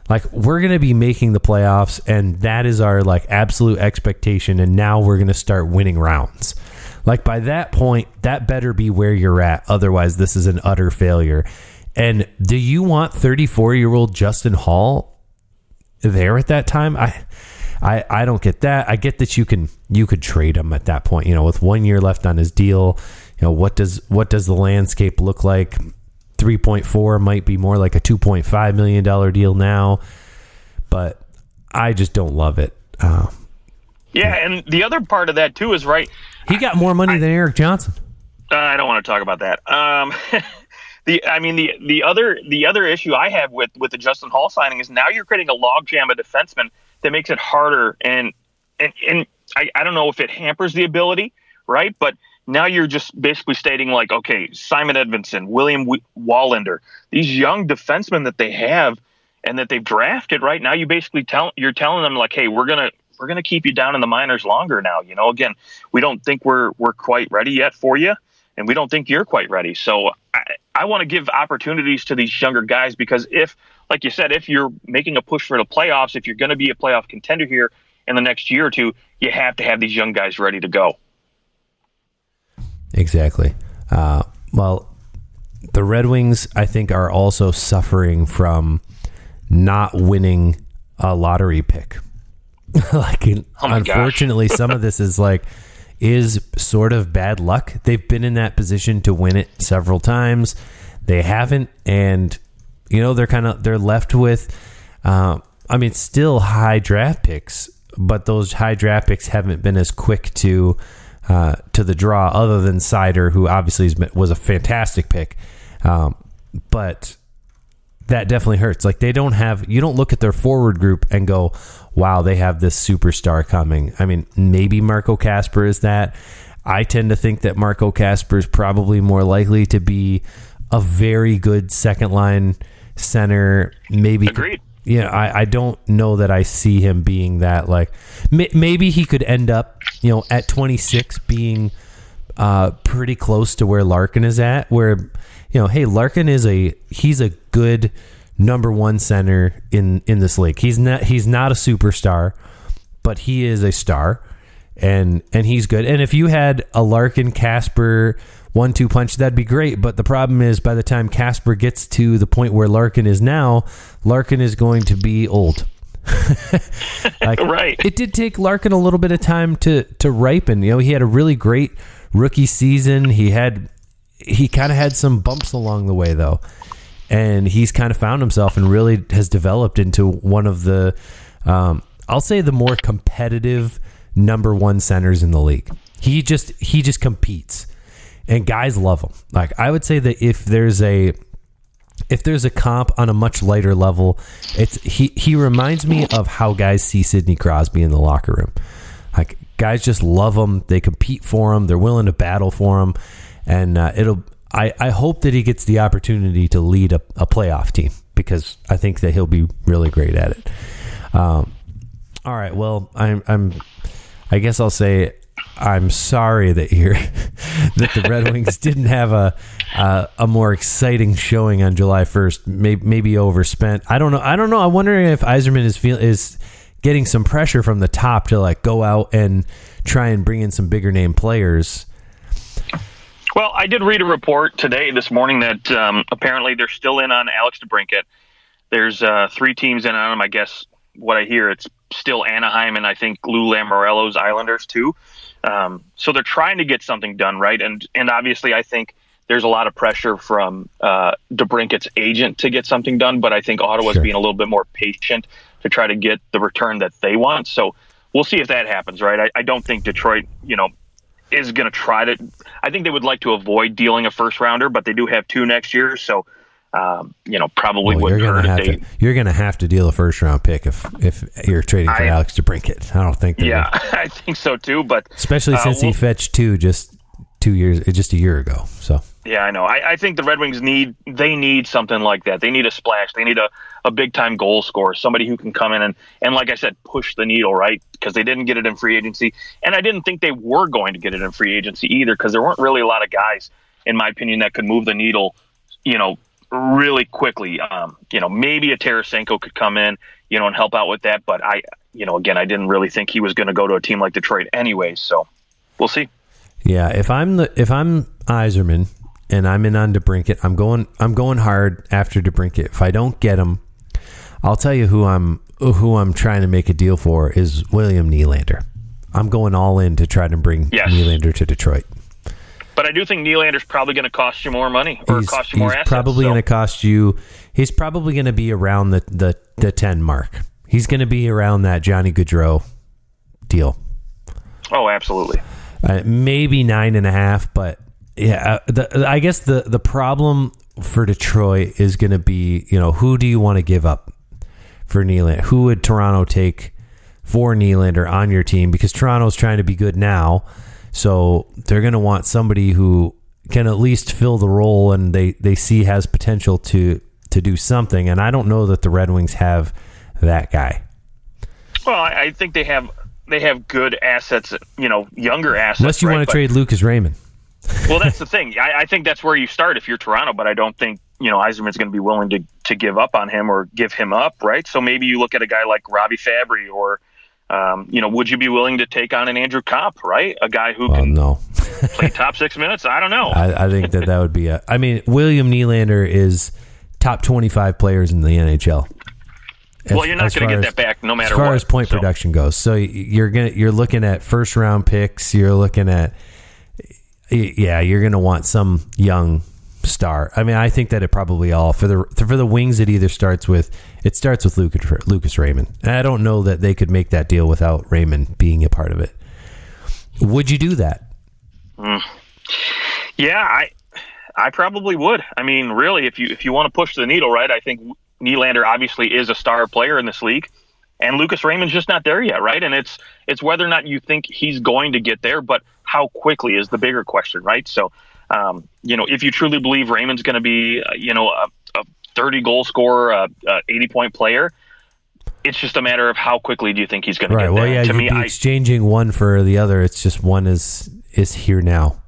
Like, we're going to be making the playoffs, and that is our absolute expectation. And now we're going to start winning rounds. Like, by that point, that better be where you're at. Otherwise, this is an utter failure. And do you want 34-year-old Justin Hall there at that time? I don't get that. I get that you could trade him at that point. With 1 year left on his deal, what does the landscape look like? 3.4 might be more like a $2.5 million deal now, but I just don't love it. And the other part of that too is right. He got more money than Eric Johnson. I don't want to talk about that. The other issue I have with the Justin Hall signing is now you're creating a logjam of defensemen that makes it harder, and I don't know if it hampers the ability, right? But now you're just basically stating okay, Simon Edvinsson, William Wallander, these young defensemen that they have and that they've drafted, right? Now you basically you're telling them hey, we're gonna keep you down in the minors longer now. Again, we don't think we're quite ready yet for you, and we don't think you're quite ready. So I want to give opportunities to these younger guys, because if, like you said, if you're making a push for the playoffs, if you're going to be a playoff contender here in the next year or two, you have to have these young guys ready to go. Exactly. Well, the Red Wings, I think, are also suffering from not winning a lottery pick. Unfortunately, some of this is sort of bad luck. They've been in that position to win it several times. They haven't, and they're left with still high draft picks, but those high draft picks haven't been as quick to the draw, other than Sider, who obviously was a fantastic pick. But that definitely hurts. You don't look at their forward group and go, wow, they have this superstar coming. I mean, maybe Marco Kasper is that. I tend to think that Marco Kasper is probably more likely to be a very good second line center. Maybe. Agreed. I don't know that I see him being that. Maybe he could end up, at 26 being pretty close to where Larkin is at, where, hey, Larkin he's a good number one center in this league. He's not a superstar, but he is a star, and he's good. And if you had a Larkin Kasper 1-2 punch, that'd be great. But the problem is, by the time Kasper gets to the point where Larkin is now, Larkin is going to be old. Right. It did take Larkin a little bit of time to ripen. He had a really great rookie season. He kind of had some bumps along the way, though, and he's kind of found himself and really has developed into one of the, I'll say, the more competitive number one centers in the league. He just competes, and guys love him. I would say that if there's a comp on a much lighter level, he reminds me of how guys see Sidney Crosby in the locker room. Guys just love him. They compete for him. They're willing to battle for him. And I hope that he gets the opportunity to lead a playoff team, because I think that he'll be really great at it. All right. Well, I guess I'll say I'm sorry that that the Red Wings didn't have a more exciting showing on July 1st. Maybe overspent. I don't know. I'm wondering if Yzerman is getting some pressure from the top to go out and try and bring in some bigger name players. Well, I did read a report this morning that apparently they're still in on Alex DeBrincat. There's 3 teams in on him. I guess what I hear, it's still Anaheim and I think Lou Lamoriello's Islanders too. So they're trying to get something done, right? And obviously I think there's a lot of pressure from DeBrincat's agent to get something done, but I think Ottawa's being a little bit more patient to try to get the return that they want. So we'll see if that happens, right? I don't think Detroit, is going to try to. I think they would like to avoid dealing a first rounder, but they do have 2 next year, so probably wouldn't hurt if they. You're going to have to deal a first round pick if you're trading for Alex DeBrincat. I don't think. Yeah, I think so too. But especially since he fetched 2 just a year ago. So yeah, I know. I think the Red Wings need something like that. They need a splash. They need a big time goal scorer, somebody who can come in and like I said, push the needle, right? Because they didn't get it in free agency, and I didn't think they were going to get it in free agency either, because there weren't really a lot of guys, in my opinion, that could move the needle, really quickly. Maybe a Tarasenko could come in, and help out with that, but again, I didn't really think he was going to go to a team like Detroit anyway. So we'll see. Yeah, if I'm Yzerman and I'm in on DeBrincat, I'm going hard after DeBrincat. If I don't get him, I'll tell you who I'm trying to make a deal for is William Nylander. I'm going all in to try to bring Nylander to Detroit. But I do think Nylander's probably going to cost you more money or cost you more assets. Going to cost you. He's probably going to be around the 10 mark. He's going to be around that Johnny Gaudreau deal. Oh, absolutely. Maybe 9.5, but yeah, I guess the problem for Detroit is going to be, who do you want to give up for Nylander? Who would Toronto take for Nylander on your team? Because Toronto's trying to be good now, so they're going to want somebody who can at least fill the role and they see has potential to do something. And I don't know that the Red Wings have that guy. Well, I think they have good assets, younger assets. Unless you want to trade Lucas Raymond. Well, that's the thing. I think that's where you start if you're Toronto, but I don't think, Yzerman's going to be willing to give up on him or give him up, right? So maybe you look at a guy like Robbie Fabry or, would you be willing to take on an Andrew Kopp, right? A guy who can play top 6 minutes? I don't know. I think that would be William Nylander is top 25 players in the NHL. Well, you're not going to get that back no matter what. As far as point production goes. So you're looking at first round picks. You're looking at, you're going to want some young star. I mean, I think that it probably all for the Wings, it starts with Lucas Raymond. And I don't know that they could make that deal without Raymond being a part of it. Would you do that? Yeah, I probably would. I mean, really, if you want to push the needle, right? I think Nylander obviously is a star player in this league, and Lucas Raymond's just not there yet, right? And it's whether or not you think he's going to get there, but how quickly is the bigger question, right? So, if you truly believe Raymond's going to be, a 30 goal scorer, a 80-point player, it's just a matter of how quickly do you think he's going to get there. Well, yeah, you'd be exchanging one for the other. It's just one is here now.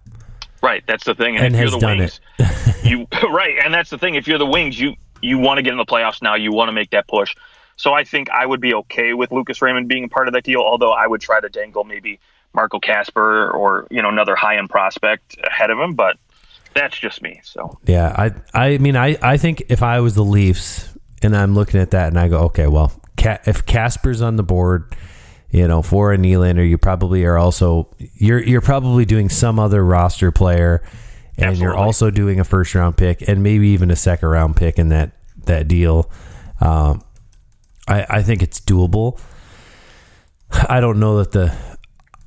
Right, that's the thing. And if has you're the done Wings, right, and that's the thing. If you're the Wings, you want to get in the playoffs now. You want to make that push. So I think I would be okay with Lucas Raymond being a part of that deal, although I would try to dangle maybe Marco Kasper or another high-end prospect ahead of him, but that's just me. So yeah, I think if I was the Leafs and I'm looking at that and I go, okay, well, if Kasper's on the board, for a Nylander, you probably are also you're probably doing some other roster player, and Absolutely. You're also doing a first round pick and maybe even a second round pick in that deal. I think it's doable. I don't know that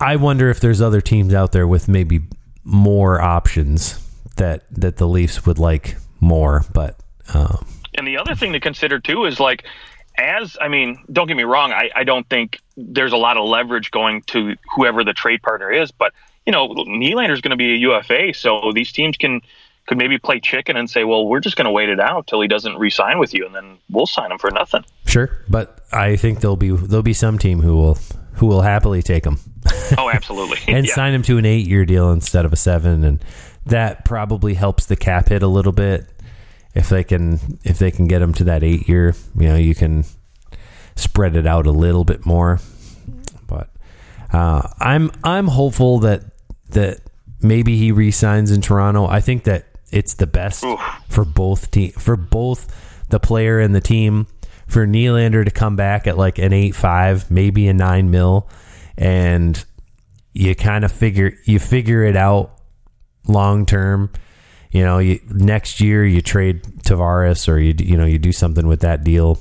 I wonder if there's other teams out there with maybe more options that the Leafs would like more, but and the other thing to consider too is don't get me wrong, I don't think there's a lot of leverage going to whoever the trade partner is, but Nylander's going to be a UFA, so these teams could maybe play chicken and say, well, we're just going to wait it out till he doesn't re-sign with you, and then we'll sign him for nothing. Sure, but I think there'll be some team who will happily take him. Oh, absolutely. And sign him to an 8-year deal instead of a 7, and that probably helps the cap hit a little bit. If they can get him to that 8-year, you can spread it out a little bit more. But I'm hopeful that maybe he re-signs in Toronto. I think that it's the best for both the player and the team. For Nylander to come back at like an 8.5, maybe a 9 mil, and you kind of figure it out long term. Next year you trade Tavares, or you do something with that deal.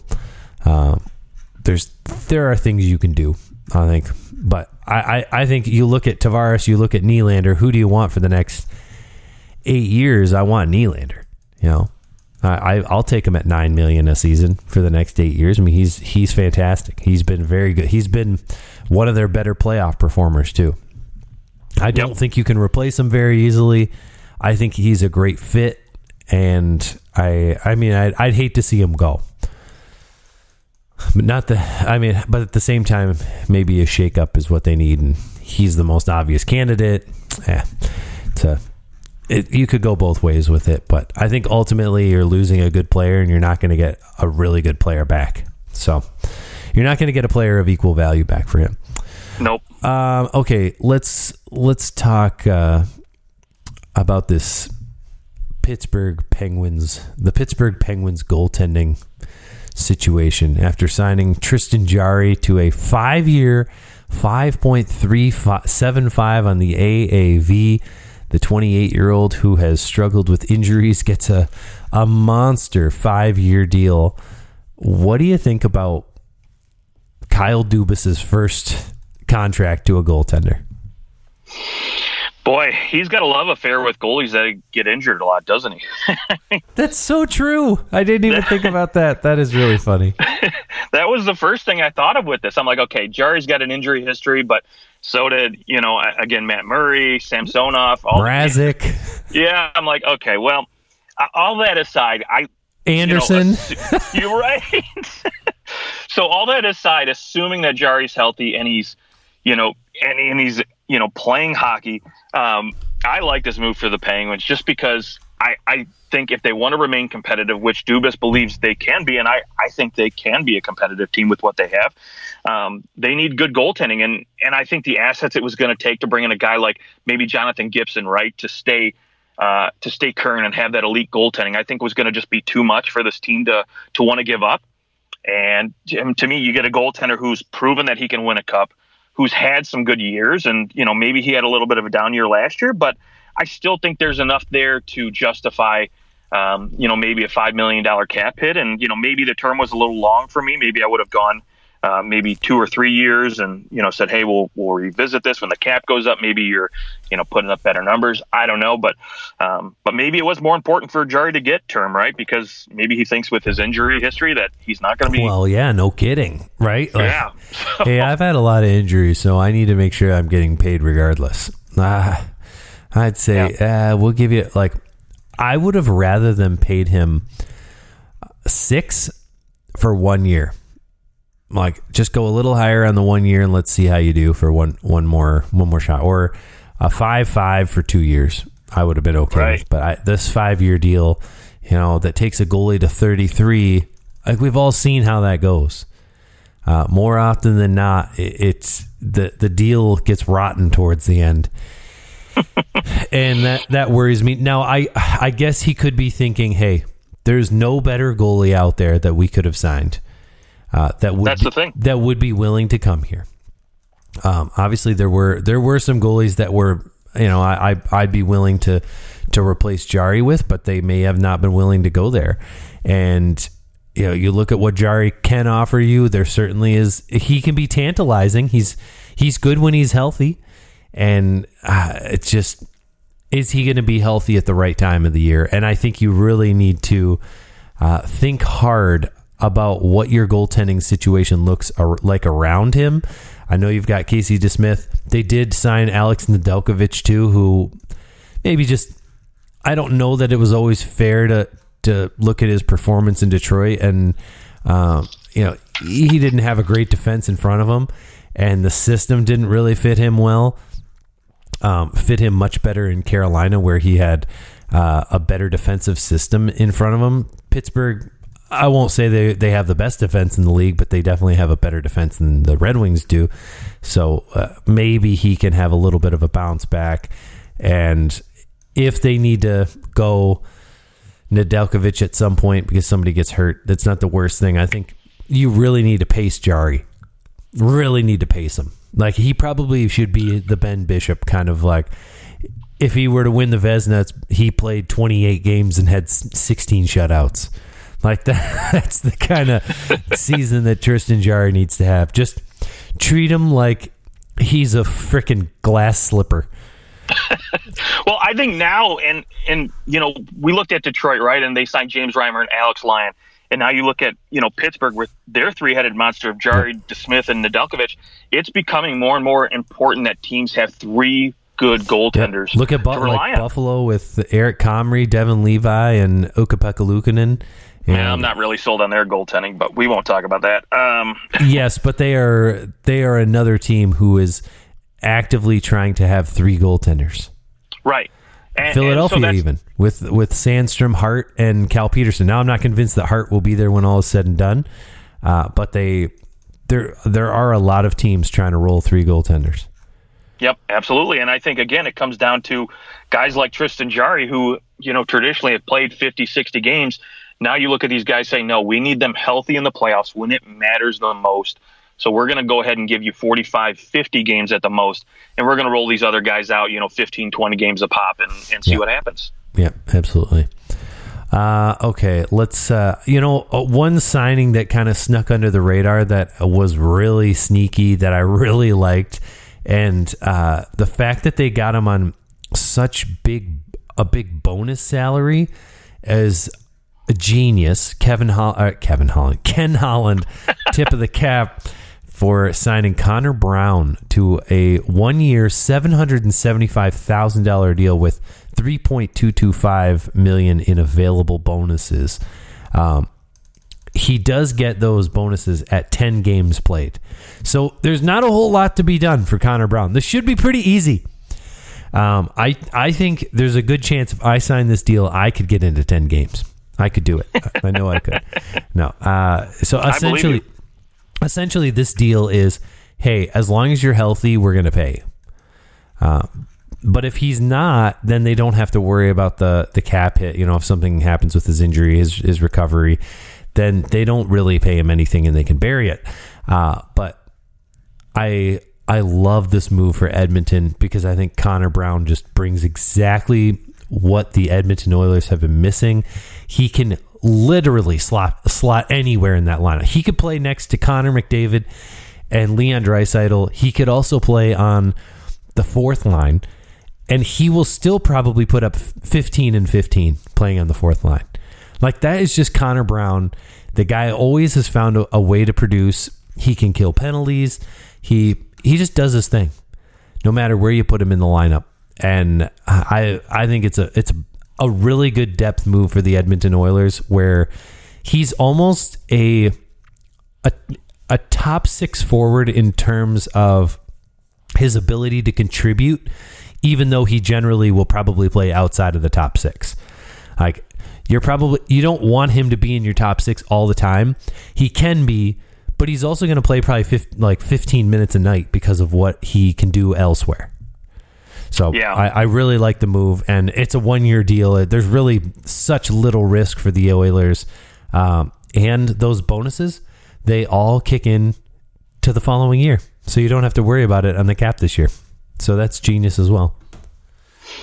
There are things you can do, I think. But I think you look at Tavares, you look at Nylander. Who do you want for the next 8 years? I want Nylander. I'll take him at $9 million a season for the next 8 years. I mean, he's fantastic. He's been very good. He's been one of their better playoff performers too. I don't think you can replace him very easily. I think he's a great fit, and I'd hate to see him go. But but at the same time, maybe a shakeup is what they need, and he's the most obvious candidate. You could go both ways with it, but I think ultimately you're losing a good player, and you're not going to get a really good player back. So you're not going to get a player of equal value back for him. Nope. Okay, let's talk about this Pittsburgh Penguins goaltending situation after signing Tristan Jarry to a 5-year, $5.375 on the AAV. The 28-year-old who has struggled with injuries gets a monster 5-year deal. What do you think about Kyle Dubas's first contract to a goaltender? Boy, he's got a love affair with goalies that get injured a lot, doesn't he? That's so true. I didn't even think about that. That is really funny. That was the first thing I thought of with this. I'm like, okay, Jarry's got an injury history, but so did, again, Matt Murray, Samsonov. Mrazek. Yeah, I'm like, okay, well, all that aside, Anderson. You're right. So all that aside, assuming that Jarry's healthy and he's, and he's, playing hockey, I like this move for the Penguins just because I think if they want to remain competitive, which Dubas believes they can be, and I think they can be a competitive team with what they have, they need good goaltending. And I think the assets it was going to take to bring in a guy like maybe Jonathan Gibson, right, to stay current and have that elite goaltending, I think was going to just be too much for this team to want to give up. And to me, you get a goaltender who's proven that he can win a cup, who's had some good years, and maybe he had a little bit of a down year last year, but I still think there's enough there to justify maybe a $5 million cap hit. And maybe the term was a little long for me. Maybe I would have gone maybe 2 or 3 years and said, hey, we'll revisit this when the cap goes up. Maybe you're putting up better numbers. I don't know, but maybe it was more important for Jari to get term, right? Because maybe he thinks with his injury history that he's not going to be. Well, yeah, no kidding, right? Like, yeah. Hey, I've had a lot of injuries, so I need to make sure I'm getting paid regardless. I'd say we'll give you I would have rather than paid him $6 for 1 year. Just go a little higher on the 1 year and let's see how you do for one more shot, or a 5 for 2 years. I would have been okay right. with, but this 5-year deal, that takes a goalie to 33. We've all seen how that goes. More often than not, it's the deal gets rotten towards the end. And that worries me. Now, I guess he could be thinking, hey, there's no better goalie out there that we could have signed that's the thing. that would be willing to come here. Obviously, there were some goalies that were, I'd be willing to replace Jari with, but they may have not been willing to go there. And you look at what Jari can offer you. There certainly is. He can be tantalizing. He's good when he's healthy. And it's just, is he going to be healthy at the right time of the year? And I think you really need to think hard about what your goaltending situation looks like around him. I know you've got Casey DeSmith. They did sign Alex Nedeljkovic too, who maybe just, I don't know that it was always fair to look at his performance in Detroit. And, he didn't have a great defense in front of him, and the system didn't really fit him well. Fit him much better in Carolina, where he had a better defensive system in front of him. Pittsburgh, I won't say they have the best defense in the league, but they definitely have a better defense than the Red Wings do. So maybe he can have a little bit of a bounce back. And if they need to go Nedeljkovic at some point because somebody gets hurt, that's not the worst thing. I think you really need to pace Jari. Really need to pace him. He probably should be the Ben Bishop kind of if he were to win the Vezina, he played 28 games and had 16 shutouts. That's the kind of season that Tristan Jari needs to have. Just treat him like he's a freaking glass slipper. Well, I think now, and we looked at Detroit, right, and they signed James Reimer and Alex Lyon. And now you look at, Pittsburgh with their three-headed monster of Jari, DeSmith, and Nedeljkovic. It's becoming more and more important that teams have three good goaltenders. Yeah. Look at Buffalo with Eric Comrie, Devin Levi, and Ukko-Pekka Luukkonen. Yeah, I'm not really sold on their goaltending, but we won't talk about that. Yes, but they are another team who is actively trying to have three goaltenders. Right. Philadelphia, even with Sandstrom, Hart, and Cal Peterson. Now, I'm not convinced that Hart will be there when all is said and done, but there are a lot of teams trying to roll three goaltenders. Yep, absolutely. And I think, again, it comes down to guys like Tristan Jari, who traditionally have played 50, 60 games. Now you look at these guys saying, no, we need them healthy in the playoffs when it matters the most. So we're going to go ahead and give you 45, 50 games at the most, and we're going to roll these other guys out, 15, 20 games a pop and see what happens. Yeah, absolutely. Okay, let's, one signing that kind of snuck under the radar that was really sneaky that I really liked, and the fact that they got him on such a big bonus salary as a genius, Ken Holland, tip of the cap for signing Connor Brown to a 1-year, $775,000 deal with $3.225 million in available bonuses. He does get those bonuses at 10 games played. So there's not a whole lot to be done for Connor Brown. This should be pretty easy. I think there's a good chance if I sign this deal, I could get into 10 games. I could do it. I know I could. No. So essentially this deal is, hey, as long as you're healthy, we're going to pay. But if he's not, then they don't have to worry about the cap hit. If something happens with his injury, his recovery, then they don't really pay him anything and they can bury it. But I love this move for Edmonton because I think Connor Brown just brings exactly what the Edmonton Oilers have been missing. He can literally slot anywhere in that lineup. He could play next to Connor McDavid and Leon Draisaitl. He could also play on the fourth line, and he will still probably put up 15 and 15 playing on the fourth line. Like, that is just Connor Brown. The guy always has found a way to produce. He can kill penalties. He just does his thing, no matter where you put him in the lineup. And I think it's a really good depth move for the Edmonton Oilers, where he's almost a top six forward in terms of his ability to contribute, even though he generally will probably play outside of the top six. Like, you don't want him to be in your top six all the time. He can be, but he's also going to play probably 15 minutes a night because of what he can do elsewhere. So yeah. I really like the move, and it's a 1-year deal. There's really such little risk for the Oilers, and those bonuses, they all kick in to the following year, so you don't have to worry about it on the cap this year. So that's genius as well.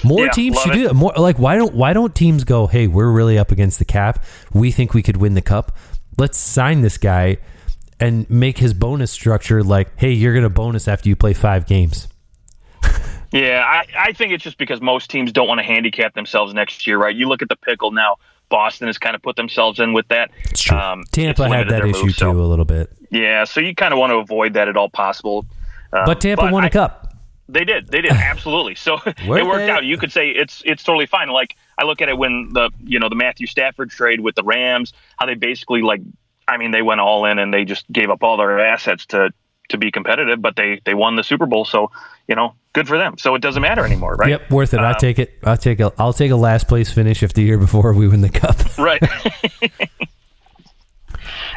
More teams should do that. More like, why don't teams go, hey, we're really up against the cap. We think we could win the cup. Let's sign this guy and make his bonus structure like, hey, you're going to bonus after you play 5 games. Yeah, I think it's just because most teams don't want to handicap themselves next year, right? You look at the pickle now. Boston has kind of put themselves in with that. It's true. Tampa had that issue too a little bit. Yeah, so you kind of want to avoid that at all possible. But Tampa won a cup. They did, absolutely. So it worked out. You could say it's totally fine. Like, I look at it when the Matthew Stafford trade with the Rams, how they basically they went all in and they just gave up all their assets to be competitive, but they won the Super Bowl. So, good for them. So it doesn't matter anymore, right? Yep, worth it. I'll take it. I'll take a last place finish if the year before we win the cup. Right.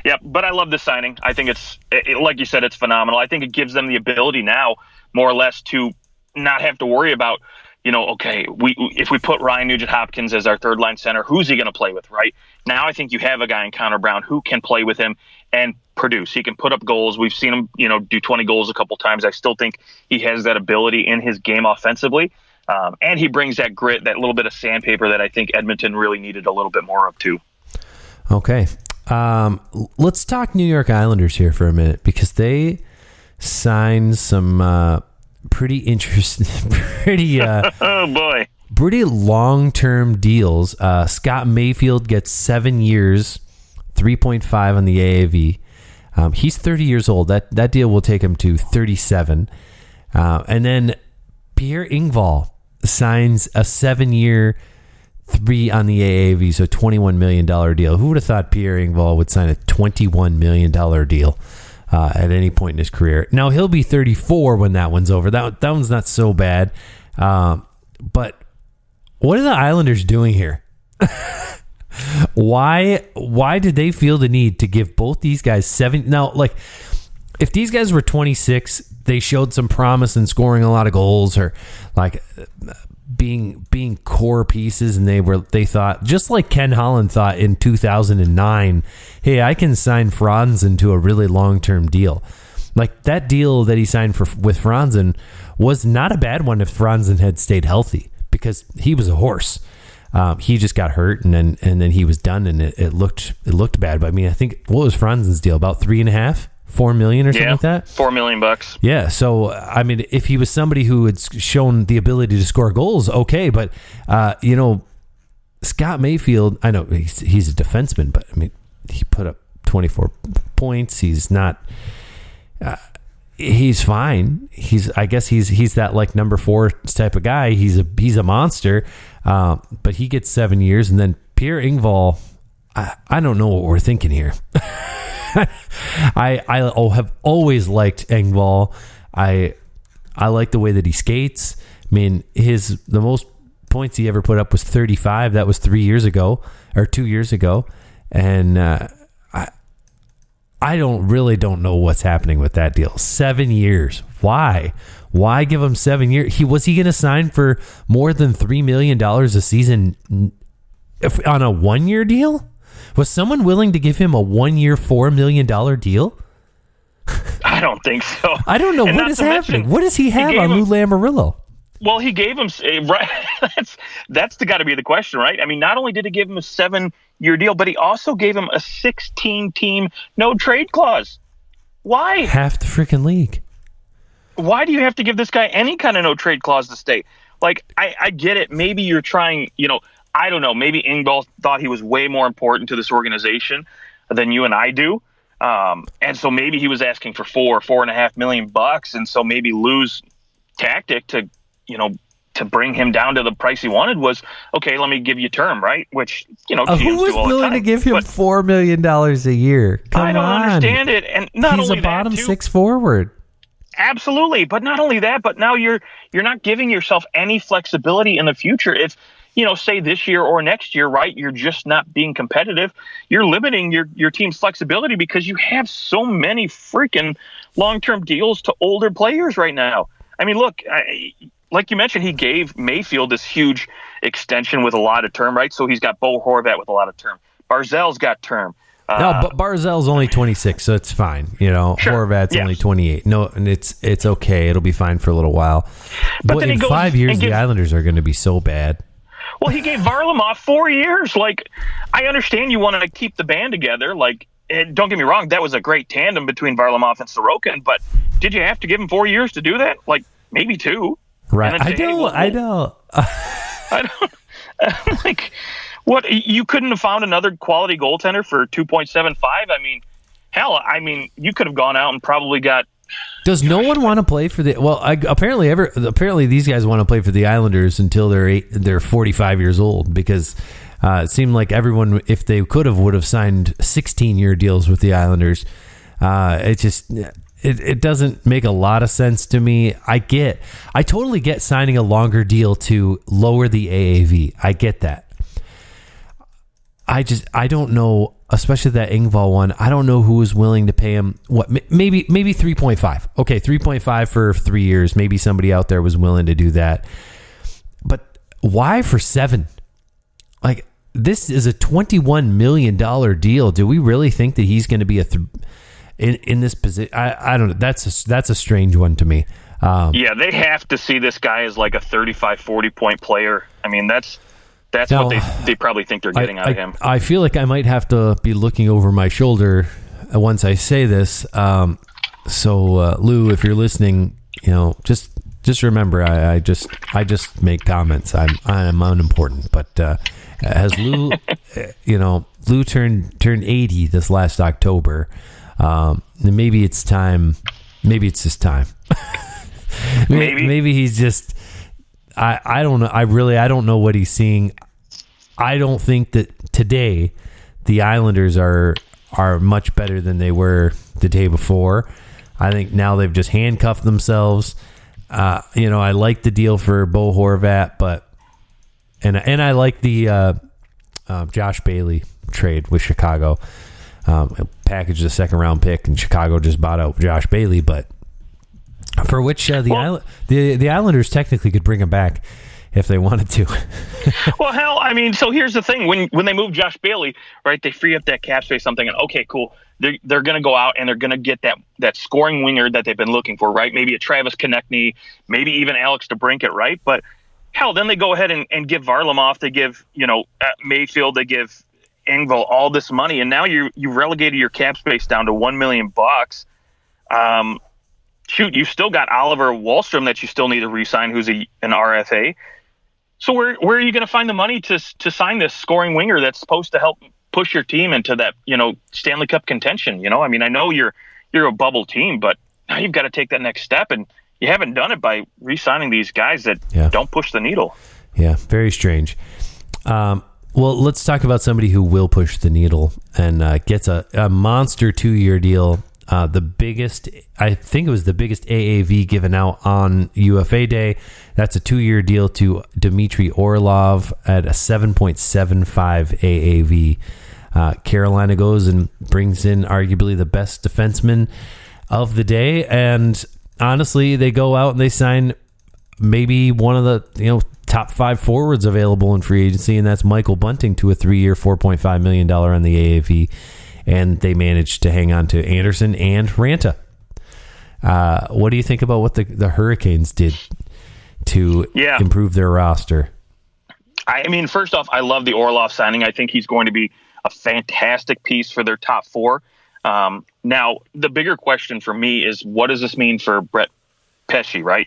Yep, but I love this signing. I think it's like you said, it's phenomenal. I think it gives them the ability now, more or less, to not have to worry about, okay, if we put Ryan Nugent-Hopkins as our third line center, who's he going to play with, right? Now I think you have a guy in Connor Brown who can play with him and produce. He can put up goals. We've seen him, do 20 goals a couple times. I still think he has that ability in his game offensively. And he brings that grit, that little bit of sandpaper that I think Edmonton really needed a little bit more of too. Okay. Let's talk New York Islanders here for a minute, because they signed some pretty interesting, oh boy, pretty long-term deals. Scott Mayfield gets 7 years, 3.5 on the AAV. He's 30 years old. That deal will take him to 37. And then Pierre Engvall signs a 7-year, 3 on the AAV, so $21 million deal. Who would have thought Pierre Engvall would sign a $21 million deal at any point in his career? Now, he'll be 34 when that one's over. That one's not so bad. But what are the Islanders doing here? Why did they feel the need to give both these guys 7? Now, like, if these guys were 26, they showed some promise in scoring a lot of goals, or like being core pieces, and they thought, just like Ken Holland thought in 2009, hey, I can sign Franzen to a really long-term deal. Like, that deal that he signed with Franzen was not a bad one if Franzen had stayed healthy, because he was a horse. He just got hurt, and then he was done, and it looked bad. But I mean, I think, what was Franzen's deal? About $4 million or something like that? $4 million. Yeah. So, I mean, if he was somebody who had shown the ability to score goals, okay. But, Scott Mayfield, I know he's a defenseman, but I mean, he put up 24 points. He's not, he's fine. I guess he's that like number 4 type of guy. He's a monster. But he gets 7 years, and then Pierre Engvall, I don't know what we're thinking here. I have always liked Engvall. I like the way that he skates. I mean, the most points he ever put up was 35. That was 2 years ago. And I don't know what's happening with that deal. 7 years. Why give him 7 years? Was he going to sign for more than $3 million a season on a 1-year deal? Was someone willing to give him a 1-year, $4 million deal? I don't think so. I don't know what is happening. What does he have on Lou Lamoriello? Well, he gave him right. That's got to be the question, right? I mean, not only did he give him a 7-year deal, but he also gave him a 16-team no trade clause. Why? Half the freaking league. Why do you have to give this guy any kind of no trade clause to stay? Like, I get it. Maybe you're trying. I don't know. Maybe Engvall thought he was way more important to this organization than you and I do. And so maybe he was asking for $4.5 million, and so maybe Lou's tactic to bring him down to the price he wanted was, okay, let me give you term, right? Which, who was willing to give him $4 million a year? Come on. I don't understand it. And not he's only a bottom that, too, 6 forward. Absolutely. But not only that, but now you're not giving yourself any flexibility in the future. If, say this year or next year, right, you're just not being competitive. You're limiting your team's flexibility because you have so many freaking long-term deals to older players right now. I mean, look, like you mentioned, he gave Mayfield this huge extension with a lot of term, right? So he's got Bo Horvat with a lot of term. Barzell's got term. No, but Barzell's only 26, so it's fine. Sure, Horvat's only 28. No, and it's okay. It'll be fine for a little while. But in 5 years, the Islanders are going to be so bad. Well, he gave Varlamov 4 years. Like, I understand you want to keep the band together. Like, don't get me wrong, that was a great tandem between Varlamov and Sorokin. But did you have to give him 4 years to do that? Like, maybe 2. Right. I know. I don't. Like, what? You couldn't have found another quality goaltender for 2.75? I mean, hell, you could have gone out and probably got. Does no one want to play for the? Well, apparently these guys want to play for the Islanders until they're 45 years old, because it seemed like everyone, if they would have signed 16-year deals with the Islanders. It doesn't make a lot of sense to me. I totally get signing a longer deal to lower the AAV. I get that. I don't know, especially that Engvall one. I don't know who was willing to pay him. What, maybe 3.5. Okay, 3.5 for 3 years. Maybe somebody out there was willing to do that. But why for 7? Like, this is a $21 million deal. Do we really think that he's going to be in this position? I don't know. That's a strange one to me. Yeah, they have to see this guy as like a 35, 40-point player. I mean, that's now, what they probably think they're getting out of him. I feel like I might have to be looking over my shoulder once I say this. So Lou, if you're listening, just remember, I just make comments. I'm unimportant, but as Lou, Lou turned 80 this last October. Maybe it's time. Maybe it's his time. maybe he's just. I don't know. I don't know what he's seeing. I don't think that today the Islanders are much better than they were the day before. I think now they've just handcuffed themselves. I like the deal for Bo Horvat, and I like the Josh Bailey trade with Chicago. Packaged a second round pick, and Chicago just bought out Josh Bailey, but for which the Islanders technically could bring him back if they wanted to. Well, hell, so here's the thing: when they move Josh Bailey, right, they free up that cap space. Something, and okay, cool. They're going to go out and they're going to get that scoring winger that they've been looking for, right? Maybe a Travis Konechny, maybe even Alex DeBrincat, right? But hell, then they go ahead and give Varlamov, they give Mayfield, they give Engvall all this money, and now you relegated your cap space down to $1 million. Shoot, you still got Oliver Wahlstrom that you still need to re-sign, who's an RFA. So where are you going to find the money to sign this scoring winger that's supposed to help push your team into that Stanley Cup contention? I know you're a bubble team, but now you've got to take that next step, and you haven't done it by re-signing these guys that don't push the needle. Yeah, very strange. Well, let's talk about somebody who will push the needle and gets a monster 2-year deal. The biggest, I think it was the biggest AAV given out on UFA Day. That's a 2-year deal to Dmitry Orlov at a 7.75 AAV. Carolina goes and brings in arguably the best defenseman of the day. And honestly, they go out and they sign maybe one of the top 5 forwards available in free agency, and that's Michael Bunting to a 3-year, $4.5 million on the AAV, and they managed to hang on to Anderson and Ranta. What do you think about what the Hurricanes did to improve their roster? I mean, first off, I love the Orlov signing. I think he's going to be a fantastic piece for their top 4. Now, the bigger question for me is, what does this mean for Brett Pesce, right?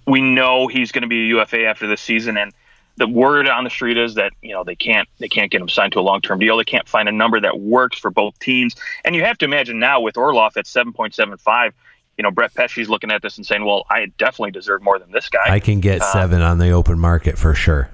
We know he's going to be a UFA after this season, and the word on the street is that, they can't get him signed to a long-term deal. They can't find a number that works for both teams. And you have to imagine now with Orlov at 7.75, Brett Pesce's looking at this and saying, well, I definitely deserve more than this guy. I can get 7 on the open market for sure.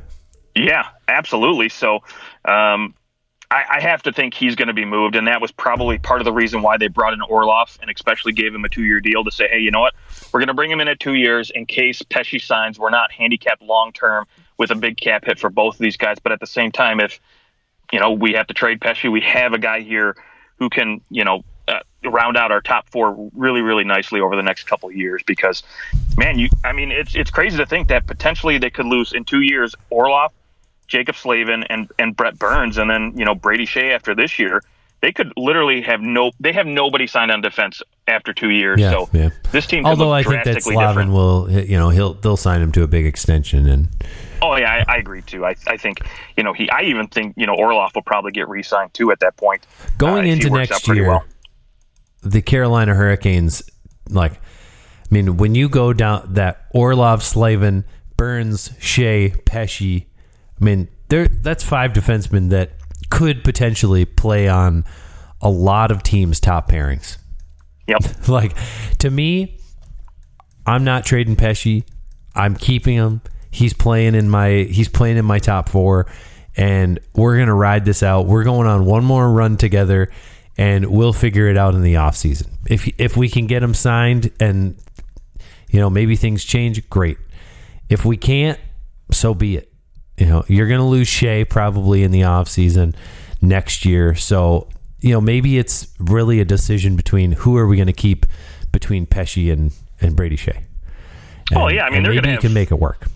Yeah, absolutely. So I have to think he's going to be moved, and that was probably part of the reason why they brought in Orlov and especially gave him a 2-year deal to say, hey, you know what? We're going to bring him in at 2 years in case Pesce signs. We're not handicapped long-term with a big cap hit for both of these guys. But at the same time, if, we have to trade Pesce, we have a guy here who can, round out our top 4 really, really nicely over the next couple of years because, man, it's crazy to think that potentially they could lose in 2 years Orlov, Jacob Slavin, and Brett Burns, and then, Brady Shea after this year. They could literally have nobody signed on defense after 2 years. This team could although look I think that drastically Slavin different. will, they'll sign him to a big extension. And oh yeah, I agree too. I think, I even think, Orlov will probably get re-signed too at that point. Going into next year, the Carolina Hurricanes, when you go down that Orlov, Slavin, Burns, Shea, Pesce, that's 5 defensemen that could potentially play on a lot of teams' top pairings. Yep. To me, I'm not trading Pesce. I'm keeping him. He's playing in my top 4, and we're gonna ride this out. We're going on one more run together, and we'll figure it out in the offseason. If we can get him signed, and maybe things change, great. If we can't, so be it. You're going to lose Shea probably in the offseason next year. So, maybe it's really a decision between who are we going to keep between Pesce and Brady Shea. They're going to can make it work.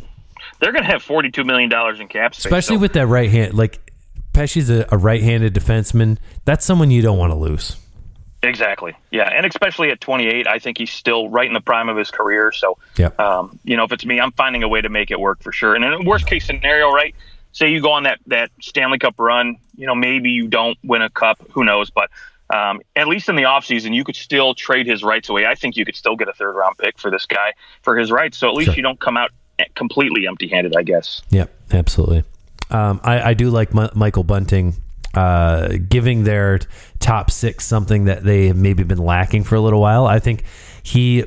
They're going to have $42 million in cap space. Especially with that right hand. Pesce's a right-handed defenseman. That's someone you don't want to lose. Exactly. Yeah, and especially at 28, I think he's still right in the prime of his career. So, if it's me, I'm finding a way to make it work for sure. And in a worst-case scenario, right, say you go on that Stanley Cup run, maybe you don't win a cup, who knows. But at least in the offseason, you could still trade his rights away. I think you could still get a third-round pick for this guy for his rights. So at least you don't come out completely empty-handed, I guess. Yep, absolutely. I do like Michael Bunting giving their top 6 something that they have maybe been lacking for a little while. I think he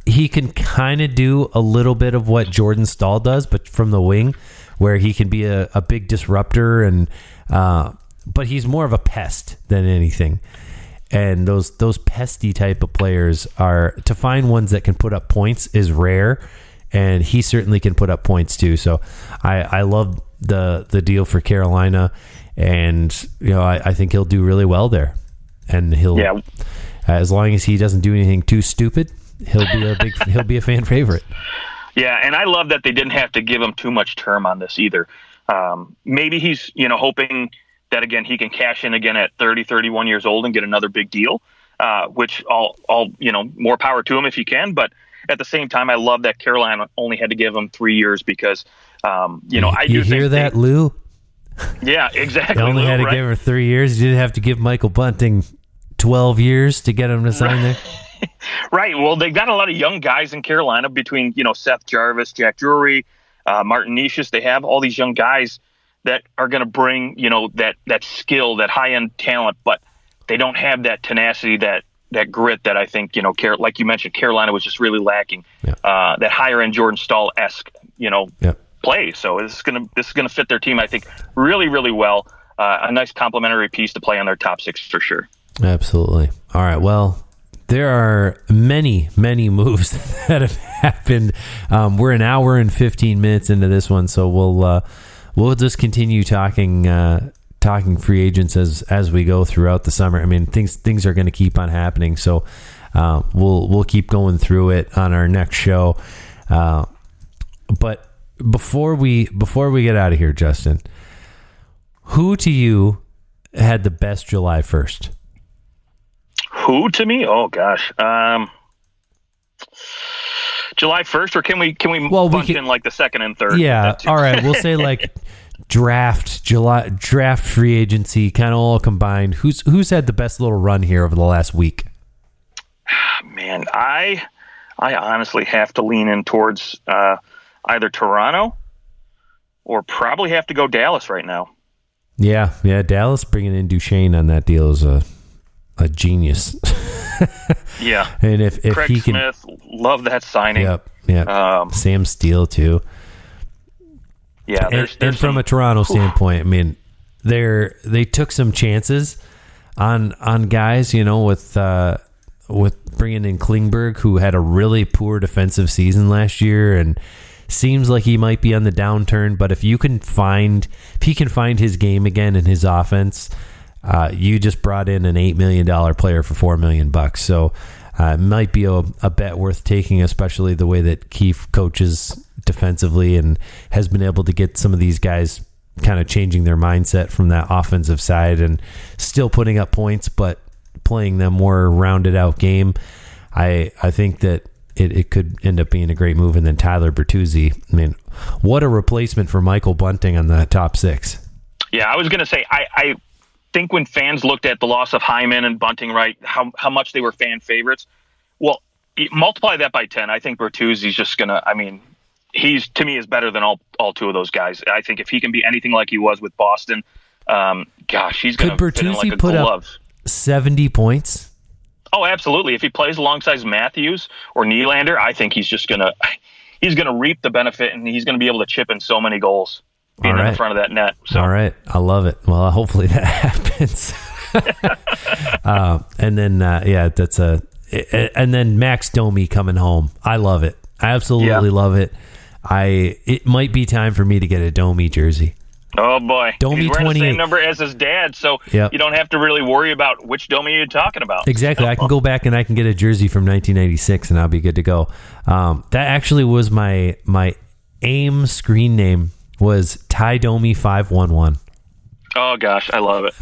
can kind of do a little bit of what Jordan Staal does, but from the wing, where he can be a big disruptor, and but he's more of a pest than anything. And those pesty type of players are, to find ones that can put up points is rare, and he certainly can put up points too. So I love the deal for Carolina. And I think he'll do really well there, and he'll as long as he doesn't do anything too stupid, he'll be a fan favorite. Yeah, and I love that they didn't have to give him too much term on this either. Maybe he's hoping that again he can cash in again at 30, 31 years old and get another big deal, which all more power to him if he can. But at the same time, I love that Carolina only had to give him 3 years because I you hear that, Lou? Yeah, exactly. They only had to give her 3 years. You didn't have to give Michael Bunting 12 years to get him to sign there. Right. Well, they've got a lot of young guys in Carolina between, Seth Jarvis, Jack Drury, Martin Nicias. They have all these young guys that are going to bring, that skill, that high-end talent, but they don't have that tenacity, that grit that I think, like you mentioned, Carolina was just really lacking. Yeah. That higher-end Jordan Staal-esque, play. So this is gonna fit their team, I think, really, really well. A nice complementary piece to play on their top 6 for sure. Absolutely. All right. Well, there are many, many moves that have happened. We're an hour and 15 minutes into this one, so we'll just continue talking free agents as we go throughout the summer. I mean, things are going to keep on happening, so we'll keep going through it on our next show. But before we get out of here, Justin, who to you had the best July 1st? Who to me? Oh gosh. July 1st, or can we bunch in like the second and third? Yeah. All right. We'll say like draft free agency, kind of all combined. Who's had the best little run here over the last week? Man, I honestly have to lean in towards either Toronto or probably have to go Dallas right now. Yeah. Dallas bringing in Duchesne on that deal is a genius. Yeah. And if Craig he can, Smith, love that signing. Yep. Sam Steele too. Yeah. And from a Toronto standpoint, I mean, they took some chances on guys, with bringing in Klingberg, who had a really poor defensive season last year and seems like he might be on the downturn. But if he can find his game again in his offense, you just brought in an $8 million player for $4 million. So it might be a bet worth taking, especially the way that Keefe coaches defensively and has been able to get some of these guys kind of changing their mindset from that offensive side and still putting up points, but playing them more rounded out game. I think that it could end up being a great move. And then Tyler Bertuzzi, I mean, what a replacement for Michael Bunting on the top six. Yeah, I was going to say, I think when fans looked at the loss of Hyman and Bunting, right, how much they were fan favorites. Well, multiply that by 10. I think Bertuzzi's just going to, I mean, he's, to me, is better than all two of those guys. I think if he can be anything like he was with Boston, he's going to fit in like a glove. 70 points? Oh, absolutely. If he plays alongside Matthews or Nylander, I think he's gonna reap the benefit, and he's gonna be able to chip in so many goals being in the front of that net. So. All right, I love it. Well, hopefully that happens. And then that's and then Max Domi coming home. I love it. I absolutely love it. It might be time for me to get a Domi jersey. Oh boy, Domi, he's wearing 28. the same number as his dad, so you don't have to really worry about which Domi you're talking about. Exactly. I can go back and I can get a jersey from 1996, and I'll be good to go. That actually was my AIM screen name was Ty Domi 511. Oh gosh, I love it.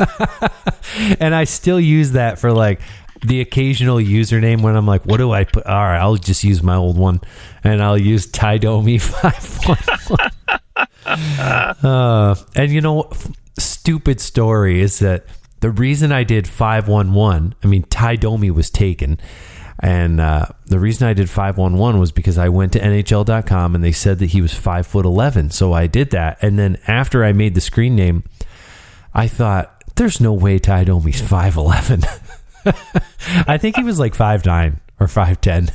And I still use that for like the occasional username when I'm like, what do I put? All right, I'll just use my old one, and I'll use Ty Domi 511. And stupid story is that the reason I did 511, I mean, Ty Domi was taken. And the reason I did 511 was because I went to NHL.com and they said that he was 5'11". So I did that. And then after I made the screen name, I thought, there's no way Ty Domi's 5'11". I think he was like 5'9" or 5'10".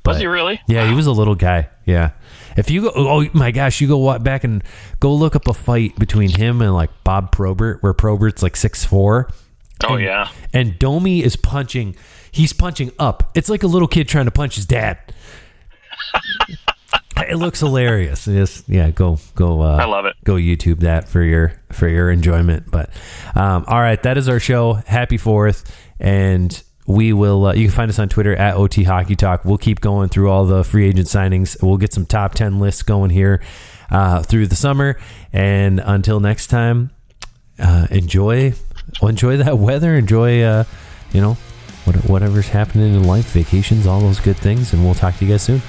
Was he really? Yeah, he was a little guy. Yeah. If you go, oh my gosh, you go back and go look up a fight between him and like Bob Probert, where Probert's like 6'4". Oh yeah. And Domi is punching. He's punching up. It's like a little kid trying to punch his dad. It looks hilarious. Go. I love it. Go YouTube that for your enjoyment. But all right, that is our show. Happy 4th, and we will. You can find us on Twitter at OT Hockey Talk. We'll keep going through all the free agent signings. We'll get some top 10 lists going here through the summer. And until next time, enjoy that weather. Enjoy, whatever's happening in life, vacations, all those good things. And we'll talk to you guys soon.